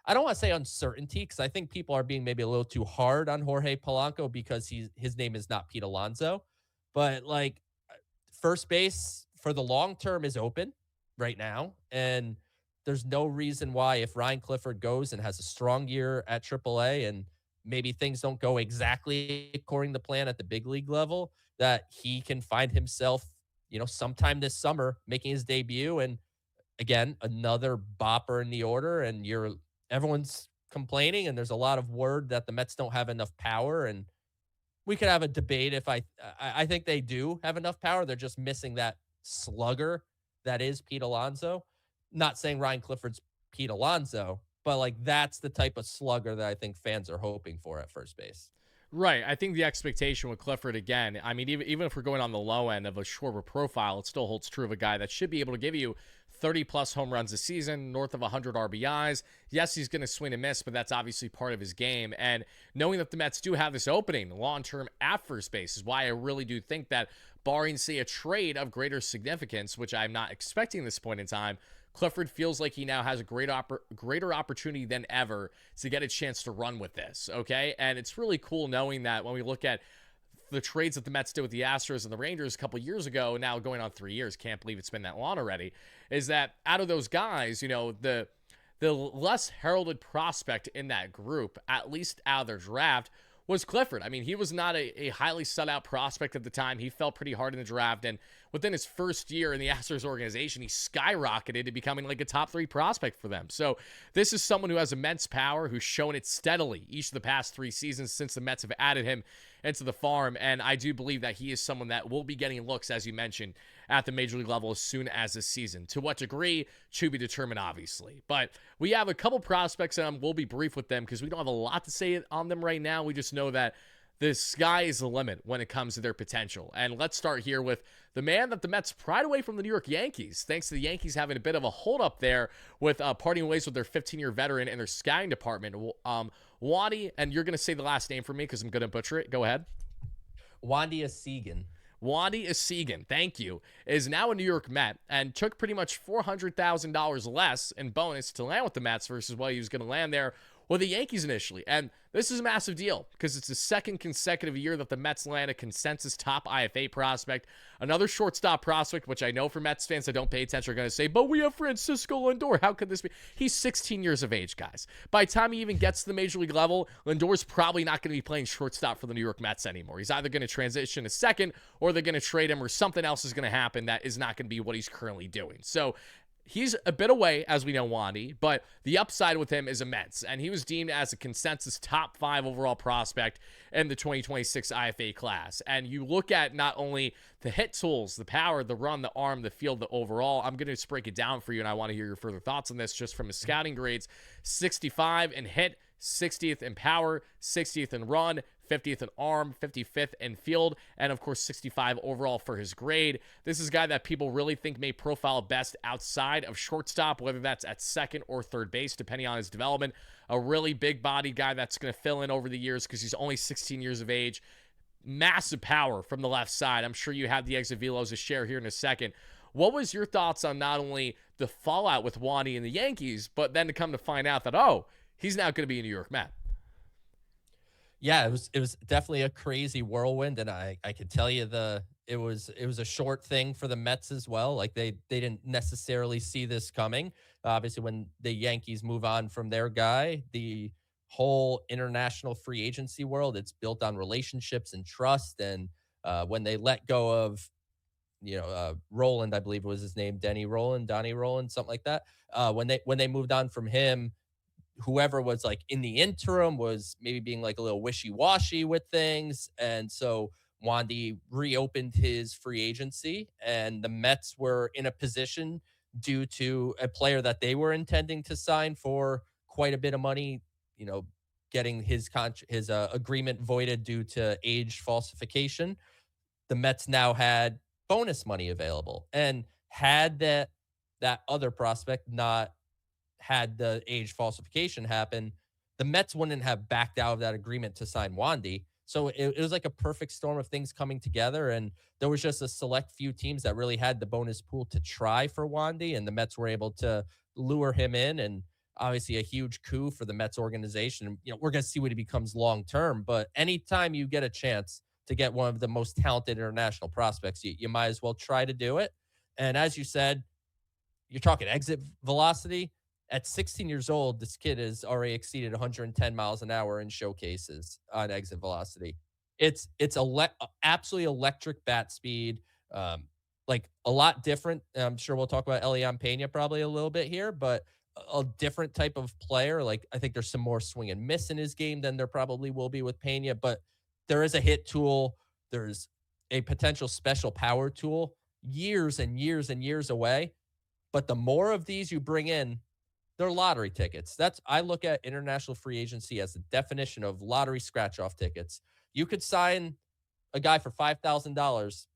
I don't want to say uncertainty, because I think people are being maybe a little too hard on Jorge Polanco because his name is not Pete Alonso, but like first base for the long term is open right now. And there's no reason why, if Ryan Clifford goes and has a strong year at AAA and maybe things don't go exactly according to plan at the big league level, that he can find himself, sometime this summer making his debut. And again, another bopper in the order. And everyone's complaining, and there's a lot of word that the Mets don't have enough power. And we could have a debate if I think they do have enough power. They're just missing that slugger that is Pete Alonso. Not saying Ryan Clifford's Pete Alonso, but like that's the type of slugger that I think fans are hoping for at first base.
Right. I think the expectation with Clifford, again, I mean, even if we're going on the low end of a shorter profile, it still holds true of a guy that should be able to give you 30 plus home runs a season, north of 100 RBIs. Yes, he's going to swing and miss, but that's obviously part of his game. And knowing that the Mets do have this opening long term at first base is why I really do think that, barring, say, a trade of greater significance, which I'm not expecting at this point in time, Clifford feels like he now has a greater opportunity than ever to get a chance to run with this, okay? And it's really cool knowing that when we look at the trades that the Mets did with the Astros and the Rangers a couple years ago, now going on 3 years, can't believe it's been that long already, is that out of those guys, the less heralded prospect in that group, at least out of their draft, was Clifford. I mean, he was not a highly sought out prospect at the time. He fell pretty hard in the draft, and within his first year in the Astros organization, he skyrocketed to becoming like a top 3 prospect for them. So this is someone who has immense power, who's shown it steadily each of the past 3 seasons since the Mets have added him into the farm, and I do believe that he is someone that will be getting looks, as you mentioned, at the major league level as soon as this season. To what degree, to be determined, obviously. But we have a couple prospects, and we'll be brief with them because we don't have a lot to say on them right now. We just know that the sky is the limit when it comes to their potential. And let's start here with the man that the Mets pried away from the New York Yankees, thanks to the Yankees having a bit of a holdup there with parting ways with their 15-year veteran in their scouting department. Wadi, and you're going to say the last name for me because I'm going to butcher it. Go ahead.
Wandy Segan.
Wandy Segan, thank you, is now a New York Met and took pretty much $400,000 less in bonus to land with the Mets versus what he was going to land there with the Yankees initially. And this is a massive deal because it's the second consecutive year that the Mets land a consensus top IFA prospect. Another shortstop prospect, which I know for Mets fans that don't pay attention are going to say, but we have Francisco Lindor. How could this be? He's 16 years of age, guys. By the time he even gets to the major league level, Lindor's probably not going to be playing shortstop for the New York Mets anymore. He's either going to transition to second or they're going to trade him or something else is going to happen that is not going to be what he's currently doing. So he's a bit away, as we know, Wandy, but the upside with him is immense, and he was deemed as a consensus top 5 overall prospect in the 2026 IFA class. And you look at not only the hit tools, the power, the run, the arm, the field, the overall. I'm going to just break it down for you, and I want to hear your further thoughts on this just from his scouting grades. 65 in hit, 60th in power, 60th in run, 50th in arm, 55th in field, and of course 65 overall for his grade. This is a guy that people really think may profile best outside of shortstop, whether that's at second or third base, depending on his development. A really big body guy that's going to fill in over the years because he's only 16 years of age. Massive power from the left side. I'm sure you have the exit velos to share here in a second. What was your thoughts on not only the fallout with Wandy and the Yankees, but then to come to find out that, oh, he's now going to be a New York Met?
Yeah, it was definitely a crazy whirlwind, and I could tell you it was a short thing for the Mets as well. Like they didn't necessarily see this coming. Obviously, when the Yankees move on from their guy, the whole international free agency world, it's built on relationships and trust. And when they let go of Roland, I believe was his name, Donnie Roland, something like that. When they moved on from him, whoever was like in the interim was maybe being like a little wishy-washy with things. And so Wandy reopened his free agency, and the Mets were in a position due to a player that they were intending to sign for quite a bit of money, getting his agreement voided due to age falsification. The Mets now had bonus money available, and had that other prospect not had the age falsification happen, the Mets wouldn't have backed out of that agreement to sign Wandy. So it was like a perfect storm of things coming together. And there was just a select few teams that really had the bonus pool to try for Wandy, and the Mets were able to lure him in. And obviously a huge coup for the Mets organization. We're going to see what he becomes long term, but anytime you get a chance to get one of the most talented international prospects, you might as well try to do it. And as you said, you're talking exit velocity. At 16 years old, this kid has already exceeded 110 miles an hour in showcases on exit velocity. Absolutely electric bat speed, um, like a lot different. I'm sure we'll talk about Elian Pena probably a little bit here, but a different type of player. Like I think there's some more swing and miss in his game than there probably will be with Pena, but there is a hit tool. There's a potential special power tool years and years and years away. But the more of these you bring in, they're lottery tickets. I look at international free agency as the definition of lottery scratch off tickets. You could sign a guy for $5,000. It's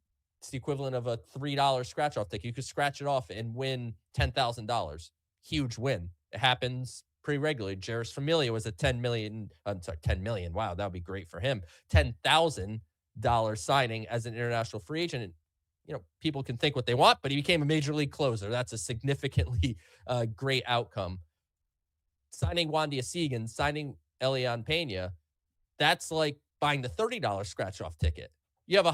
the equivalent of a $3 scratch off ticket. You could scratch it off and win $10,000. Huge win. It happens pretty regularly. Jairus Familia was a 10 million. I'm sorry, 10 million. Wow, that would be great for him. $10,000 signing as an international free agent. And, people can think what they want, but he became a major league closer. That's a significantly great outcome. Signing Wandy Segan, signing Elian Pena, that's like buying the $30 scratch off ticket. You might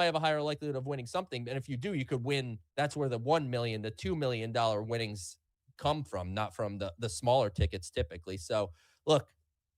have a higher likelihood of winning something, and if you do, you could win. That's where the $1 million to $2 million winnings come from, not from the smaller tickets typically. So, look,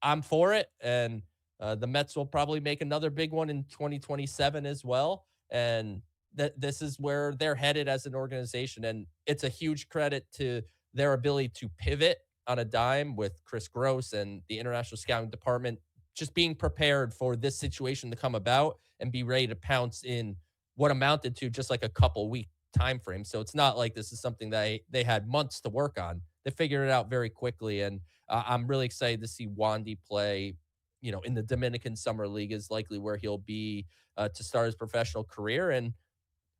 I'm for it, and the Mets will probably make another big one in 2027 as well. And that this is where they're headed as an organization, and it's a huge credit to their ability to pivot on a dime with Chris Gross and the international scouting department just being prepared for this situation to come about and be ready to pounce in what amounted to just like a couple week time frame. So it's not like this is something that they had months to work on. They figured it out very quickly, and I'm really excited to see Wandy play. In the Dominican Summer League is likely where he'll be to start his professional career, and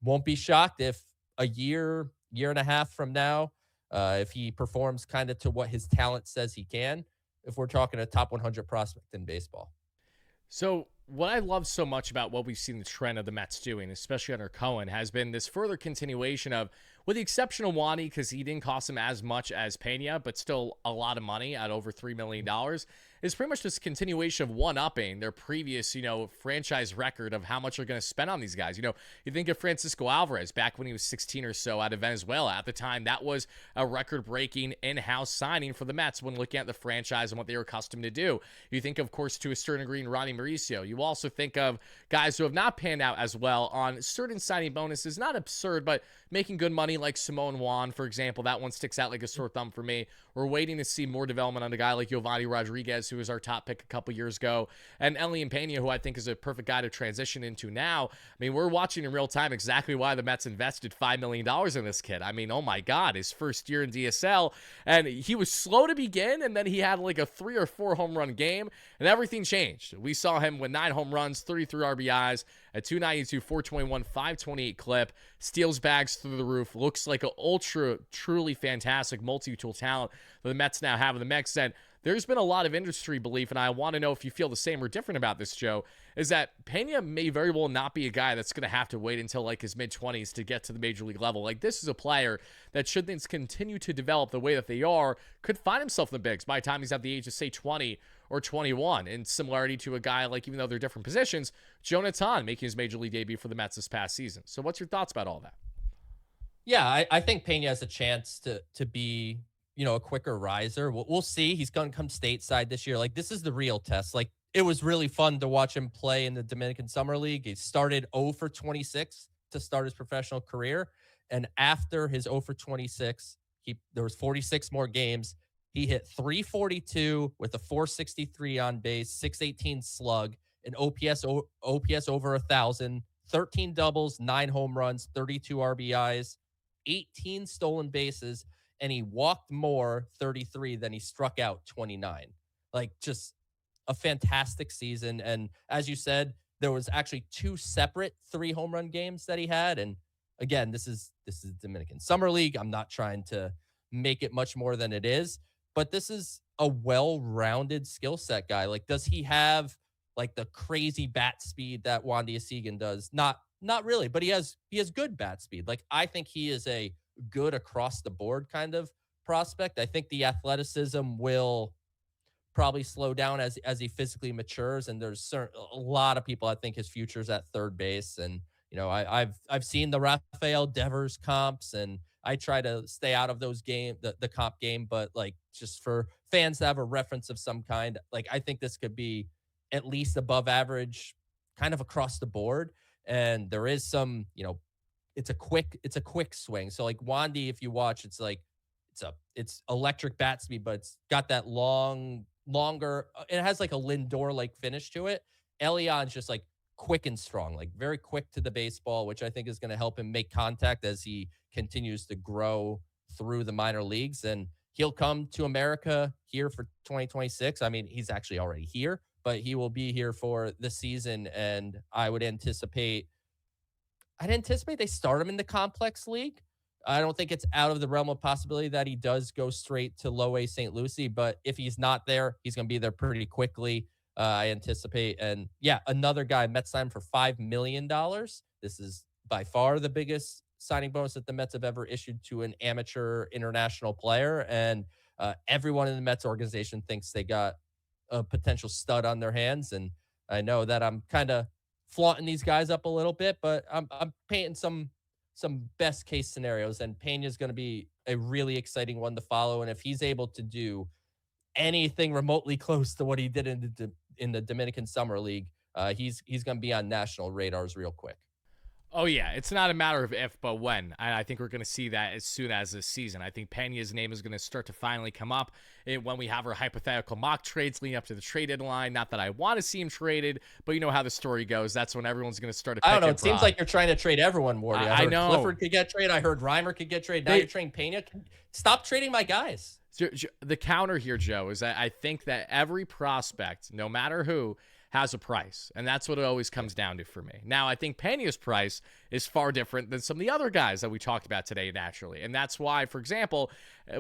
won't be shocked if a year and a half from now, if he performs kind of to what his talent says he can, if we're talking a top 100 prospect in baseball.
So, what I love so much about what we've seen the trend of the Mets doing, especially under Cohen, has been this further continuation of, with the exception of Wandy, because he didn't cost him as much as Pena, but still a lot of money at over $3 million, is pretty much this continuation of one-upping their previous, franchise record of how much they're going to spend on these guys. You think of Francisco Alvarez back when he was 16 or so out of Venezuela. At the time, that was a record-breaking in-house signing for the Mets when looking at the franchise and what they were accustomed to do. You think, of course, to a certain degree, Ronnie Mauricio. You also think of guys who have not panned out as well on certain signing bonuses, not absurd, but making good money, like Simone Juan, for example. That one sticks out like a sore thumb for me. We're waiting to see more development on a guy like Giovanni Rodriguez, who was our top pick a couple years ago, and Elian Pena, who I think is a perfect guy to transition into now. We're watching in real time exactly why the Mets invested $5 million in this kid. Oh my God, his first year in DSL, and he was slow to begin, and then he had like a 3 or 4 home run game, and everything changed. We saw him with 9 home runs, 33 RBIs, at 292, 421, 528 clip, steals bags through the roof, looks like an truly fantastic multi-tool talent that the Mets now have in the mix. And there's been a lot of industry belief, and I want to know if you feel the same or different about this, Joe, is that Pena may very well not be a guy that's going to have to wait until like his mid-20s to get to the major league level. Like, this is a player that, should things continue to develop the way that they are, could find himself in the bigs by the time he's at the age of, say, 20 or 21, in similarity to a guy like, even though they're different positions, Jonathan making his major league debut for the Mets this past season. So what's your thoughts about all that?
Yeah, I think Pena has a chance to be, a quicker riser. We'll see. He's going to come stateside this year. Like, this is the real test. Like, it was really fun to watch him play in the Dominican Summer League. He started 0 for 26 to start his professional career. And after his 0 for 26, there was 46 more games. He hit 342 with a 463 on base, 618 slug, an OPS over 1,000, 13 doubles, 9 home runs, 32 RBIs, 18 stolen bases, and he walked more, 33, than he struck out, 29. Like, just a fantastic season. And as you said, there was actually 2 separate 3 home run games that he had. And again, this is Dominican Summer League. I'm not trying to make it much more than it is, but this is a well-rounded skill set guy. Like, does he have like the crazy bat speed that Wandy Segan does? Not really, but he has good bat speed. Like, I think he is a good across the board kind of prospect. I think the athleticism will probably slow down as he physically matures. And a lot of people I think his future's at third base. And I've seen the Rafael Devers comps, and I try to stay out of those the comp game, but like just for fans to have a reference of some kind, like I think this could be at least above average, kind of across the board. And there is some, it's a quick swing. So like Wandy, if you watch, it's like it's electric bat speed, but it's got that longer. It has like a Lindor like finish to it. Elion's just like quick and strong, like very quick to the baseball, which I think is going to help him make contact as he continues to grow through the minor leagues. And he'll come to America here for 2026. I mean, he's actually already here, but he will be here for the season. And I'd anticipate they start him in the complex league. I don't think it's out of the realm of possibility that he does go straight to low A St. Lucie, but if he's not there, he's going to be there pretty quickly. I anticipate. And yeah, another guy, Mets signed for $5 million. This is by far the biggest signing bonus that the Mets have ever issued to an amateur international player. And everyone in the Mets organization thinks they got a potential stud on their hands. And I know that I'm kind of flaunting these guys up a little bit, but I'm painting some best case scenarios, and Pena is going to be a really exciting one to follow. And if he's able to do anything remotely close to what he did in the Dominican Summer League, he's going to be on national radars real quick.
Oh, yeah. It's not a matter of if, but when. I think we're going to see that as soon as this season. I think Pena's name is going to start to finally come up when we have our hypothetical mock trades leading up to the trade deadline. Not that I want to see him traded, but you know how the story goes. That's when everyone's going to start to
I don't know. It seems like you're trying to trade everyone, Wardy. I heard
know.
Clifford could get traded. I heard Reimer could get traded. Now you're trading Pena. Stop trading my guys.
The counter here, Joe, is that I think that every prospect, no matter who, has a price, and that's what it always comes down to for me. Now, I think Pena's price is far different than some of the other guys that we talked about today, naturally, and that's why, for example,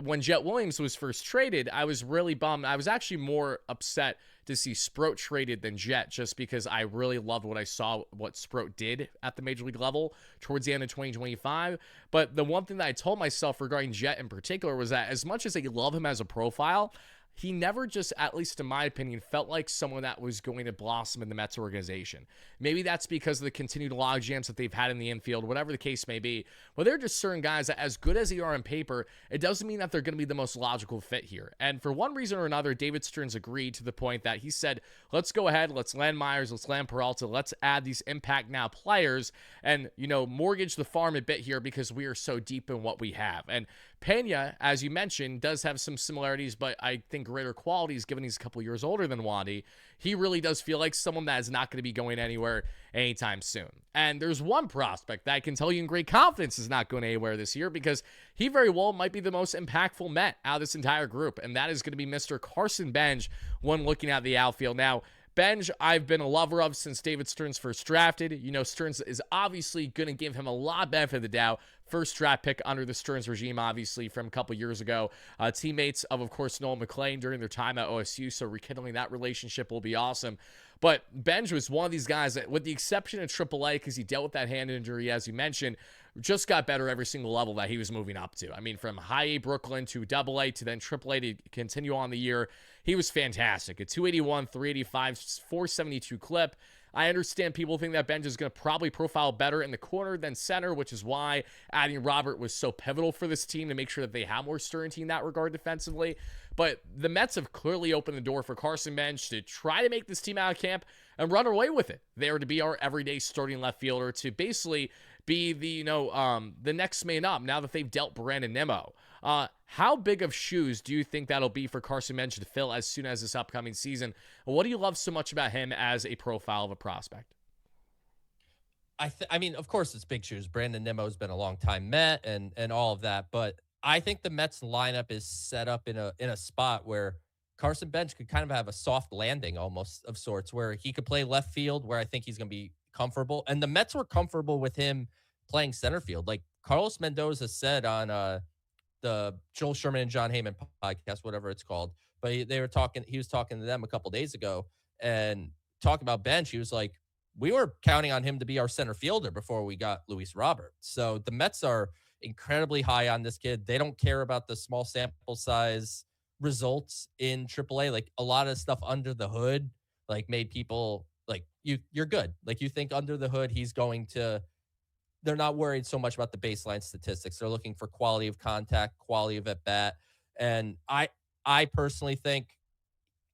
when Jet Williams was first traded, I was really bummed. I was actually more upset to see Sproat traded than Jet, just because I really loved what I saw, what Sproat did at the major league level towards the end of 2025. But the one thing that I told myself regarding Jet in particular was that as much as I love him as a profile, he never just, at least in my opinion, felt like someone that was going to blossom in the Mets organization. Maybe that's because of the continued log jams that they've had in the infield, whatever the case may be. But there are just certain guys that, as good as they are on paper, it doesn't mean that they're going to be the most logical fit here. And for one reason or another, David Stearns agreed to the point that he said, let's go ahead, let's land Myers, let's land Peralta, let's add these impact now players and, mortgage the farm a bit here because we are so deep in what we have. And Pena, as you mentioned, does have some similarities, but I think greater qualities given he's a couple years older than Wandy. He really does feel like someone that is not going to be going anywhere anytime soon. And there's one prospect that I can tell you in great confidence is not going anywhere this year because he very well might be the most impactful Met out of this entire group, and that is going to be Mr. Carson Bench when looking at the outfield. Now, Benj, I've been a lover of since David Stearns first drafted. Stearns is obviously going to give him a lot of benefit of the doubt. First draft pick under the Stearns regime, obviously, from a couple years ago. Teammates of course, Noel McLean during their time at OSU, so rekindling that relationship will be awesome. But Benj was one of these guys that, with the exception of AAA, because he dealt with that hand injury, as you mentioned, just got better every single level that he was moving up to. I mean, from high A Brooklyn to AA to then AAA to continue on the year, he was fantastic. A 281, 385, 472 clip. I understand people think that Benj is going to probably profile better in the corner than center, which is why adding Robert was so pivotal for this team to make sure that they have more certainty in that regard defensively. But the Mets have clearly opened the door for Carson Bench to try to make this team out of camp and run away with it. They are to be our everyday starting left fielder, to basically be the next man up now that they've dealt Brandon Nimmo. How big of shoes do you think that'll be for Carson Bench to fill as soon as this upcoming season? What do you love so much about him as a profile of a prospect?
I mean, of course, it's big shoes. Brandon Nimmo's been a long time Met and all of that, but I think the Mets lineup is set up in a spot where Carson Bench could kind of have a soft landing almost of sorts, where he could play left field, where I think he's going to be comfortable. And the Mets were comfortable with him playing center field. Like Carlos Mendoza said on the Joel Sherman and John Heyman podcast, whatever it's called. But he was talking to them a couple days ago and talking about Bench. He was like, we were counting on him to be our center fielder before we got Luis Robert. So the Mets are incredibly high on this kid. They don't care about the small sample size results in AAA. Like a lot of stuff under the hood, like made people like you're good. Like you think under the hood, he's going to they're not worried so much about the baseline statistics. They're looking for quality of contact, quality of at bat. And I personally think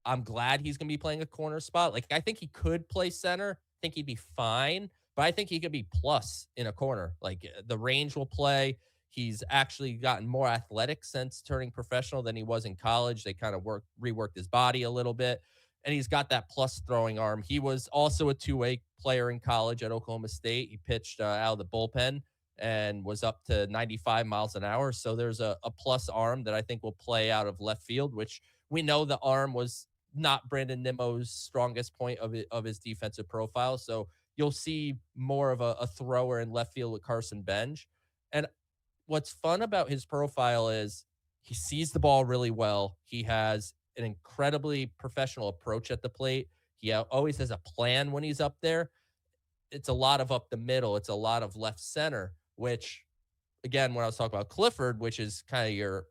I'm glad he's going to be playing a corner spot. Like I think he could play center. I think he'd be fine, but I think he could be plus in a corner. Like the range will play. He's actually gotten more athletic since turning professional than he was in college. They kind of reworked his body a little bit, and he's got that plus throwing arm. He was also a two-way player in college at Oklahoma State. He pitched out of the bullpen and was up to 95 miles an hour. So there's a plus arm that I think will play out of left field, which we know the arm was not Brandon Nimmo's strongest point of his defensive profile. So you'll see more of a thrower in left field with Carson Benj. And what's fun about his profile is he sees the ball really well. He has an incredibly professional approach at the plate. He always has a plan when he's up there. It's a lot of up the middle. It's a lot of left center, which again, when I was talking about Clifford, which is kind of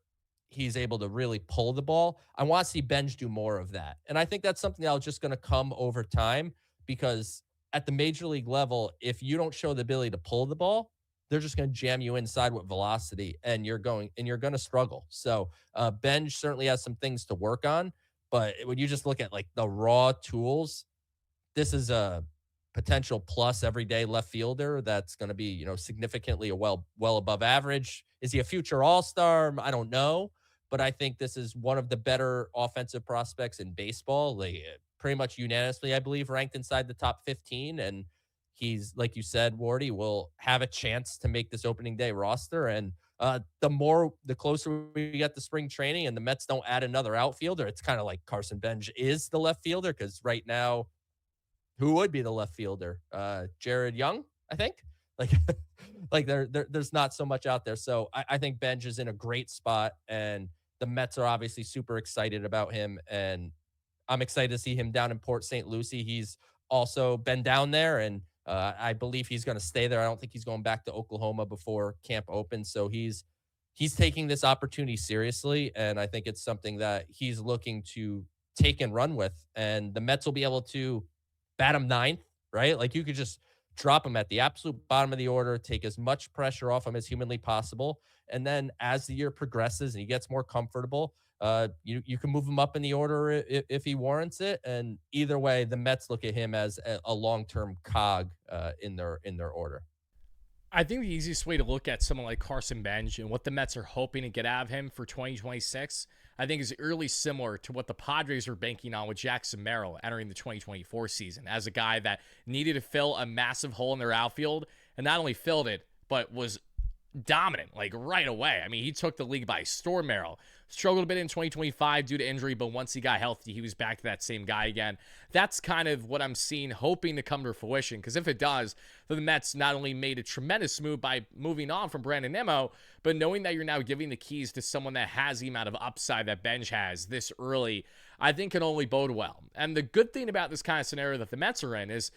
he's able to really pull the ball. I want to see Benj do more of that. And I think that's something that's just going to come over time because at the major league level, if you don't show the ability to pull the ball, they're just going to jam you inside with velocity and you're going to struggle. So Benj certainly has some things to work on, but when you just look at like the raw tools, this is a potential plus everyday left fielder that's going to be, significantly well above average. Is he a future all-star? I don't know, but I think this is one of the better offensive prospects in baseball. Like pretty much unanimously, I believe, ranked inside the top 15. And he's, like you said, Wardy, will have a chance to make this opening day roster. And the closer we get to spring training and the Mets don't add another outfielder, it's kind of like Carson Benj is the left fielder because right now, who would be the left fielder? Jared Young, I think. Like, like there's not so much out there. So I think Benj is in a great spot, and the Mets are obviously super excited about him. And I'm excited to see him down in Port St. Lucie. He's also been down there, and I believe he's going to stay there. I don't think he's going back to Oklahoma before camp opens. So he's taking this opportunity seriously, and I think it's something that he's looking to take and run with. And the Mets will be able to bat him ninth, right? Like you could just drop him at the absolute bottom of the order, take as much pressure off him as humanly possible. And then as the year progresses and he gets more comfortable, you can move him up in the order if he warrants it. And either way, the Mets look at him as a long-term cog in their order.
I think the easiest way to look at someone like Carson Benj and what the Mets are hoping to get out of him for 2026, I think is eerily similar to what the Padres are banking on with Jackson Merrill entering the 2024 season as a guy that needed to fill a massive hole in their outfield and not only filled it, but was dominant like right away. I mean, he took the league by storm. Merrill struggled a bit in 2025 due to injury, but once he got healthy, he was back to that same guy again. That's kind of what I'm seeing, hoping to come to fruition, because if it does, then the Mets not only made a tremendous move by moving on from Brandon Nimmo, but knowing that you're now giving the keys to someone that has the amount of upside that Benj has this early, I think can only bode well. And the good thing about this kind of scenario that the Mets are in is,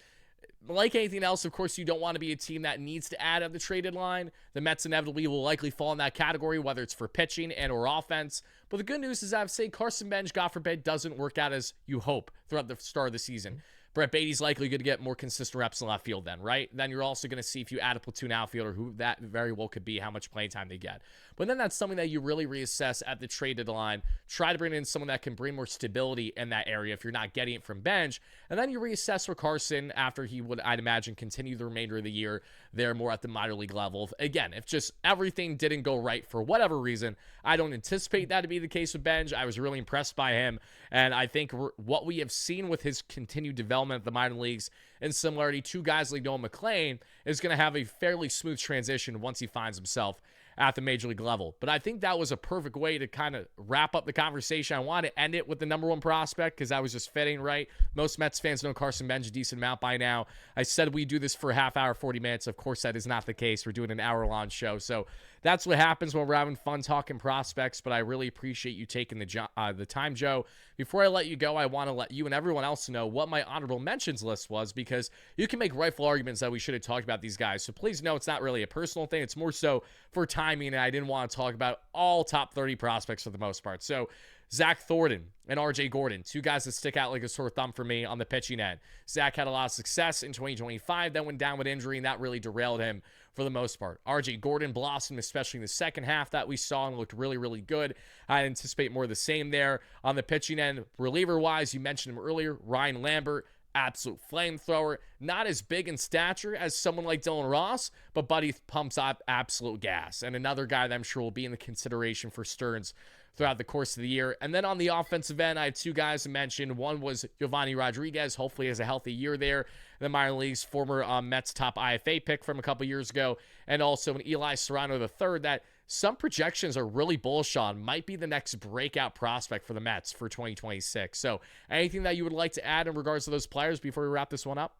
like anything else, of course, you don't want to be a team that needs to add at the traded line. The Mets inevitably will likely fall in that category, whether it's for pitching and or offense. But the good news is I've said Carson Benj, God forbid, doesn't work out as you hope throughout the start of the season. Brett Beatty's likely going to get more consistent reps in left field then, right? Then you're also going to see if you add a platoon outfielder, who that very well could be, how much playing time they get. But then that's something that you really reassess at the trade deadline. Try to bring in someone that can bring more stability in that area if you're not getting it from Benj. And then you reassess for Carson after he would, I'd imagine, continue the remainder of the year there more at the minor league level. Again, if just everything didn't go right for whatever reason, I don't anticipate that to be the case with Benj. I was really impressed by him. And I think what we have seen with his continued development at the minor leagues, in similarity to guys like Noah McLean, is going to have a fairly smooth transition once he finds himself at the major league level. But I think that was a perfect way to kind of wrap up the conversation. I wanted to end it with the number one prospect because that was just fitting, right? Most Mets fans know Carson Benj a decent amount by now. I said we do this for a half hour, 40 minutes. Of course, that is not the case. We're doing an hour-long show. So that's what happens when we're having fun talking prospects, but I really appreciate you taking the time, Joe. Before I let you go, I want to let you and everyone else know what my honorable mentions list was, because because you can make rightful arguments that we should have talked about these guys. So please know it's not really a personal thing. It's more so for timing, and I didn't want to talk about all top 30 prospects for the most part. So Zach Thornton and RJ Gordon, two guys that stick out like a sore thumb for me on the pitching end. Zach had a lot of success in 2025, then went down with injury, and that really derailed him for the most part. RJ Gordon blossomed, especially in the second half that we saw, and looked really, really good. I anticipate more of the same there. On the pitching end, reliever-wise, you mentioned him earlier, Ryan Lambert, absolute flamethrower. Not as big in stature as someone like Dylan Ross, but Buddy pumps up absolute gas. And another guy that I'm sure will be in the consideration for Stearns throughout the course of the year. And then on the offensive end, I had two guys to mention. One was Giovanni Rodriguez, hopefully has a healthy year there in the minor leagues, former Mets top IFA pick from a couple years ago, and also an Eli Serrano III that some projections are really bullish on, might be the next breakout prospect for the Mets for 2026. So anything that you would like to add in regards to those players before we wrap this one up?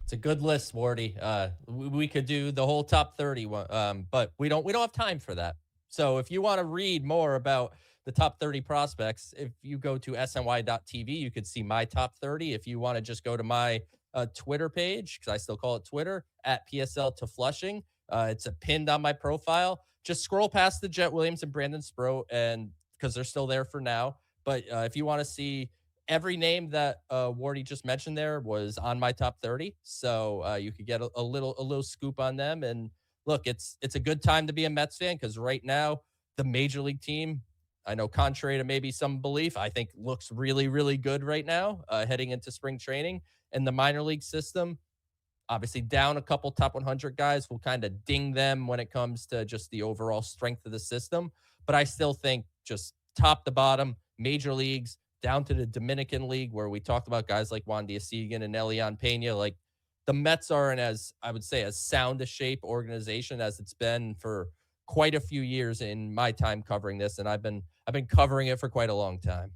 It's a good list, Wardy. We could do the whole top 30, but we don't have time for that. So if you want to read more about the top 30 prospects, if you go to SNY.TV, you could see my top 30. If you want to just go to my Twitter page, because I still call it Twitter, at PSL to Flushing, it's pinned on my profile. Just scroll past the Jet Williams and Brandon Sproat, and because they're still there for now. But if you want to see every name that Wardy just mentioned there was on my top 30. So you could get a little scoop on them. And look, it's a good time to be a Mets fan because right now the major league team, I know contrary to maybe some belief, I think looks really, really good right now heading into spring training. And the minor league system, obviously down a couple top 100 guys, will kind of ding them when it comes to just the overall strength of the system. But I still think just top to bottom, major leagues, down to the Dominican League, where we talked about guys like Juan Diaz-Segan and Elian Pena, like the Mets are in, as I would say, as sound a shape organization as it's been for quite a few years in my time covering this, and I've been covering it for quite a long time.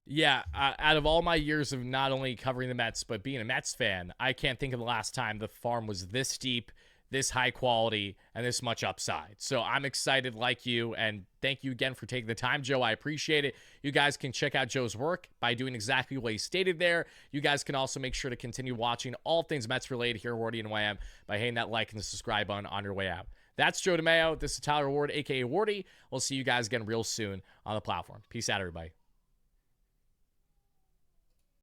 Yeah, out of all my years of not only covering the Mets, but being a Mets fan, I can't think of the last time the farm was this deep, this high quality, and this much upside. So I'm excited like you, and thank you again for taking the time, Joe. I appreciate it. You guys can check out Joe's work by doing exactly what he stated there. You guys can also make sure to continue watching all things Mets related here at WardyNYM by hitting that like and the subscribe button on your way out. That's Joe DeMayo. This is Tyler Ward, a.k.a. Wardy. We'll see you guys again real soon on the platform. Peace out, everybody.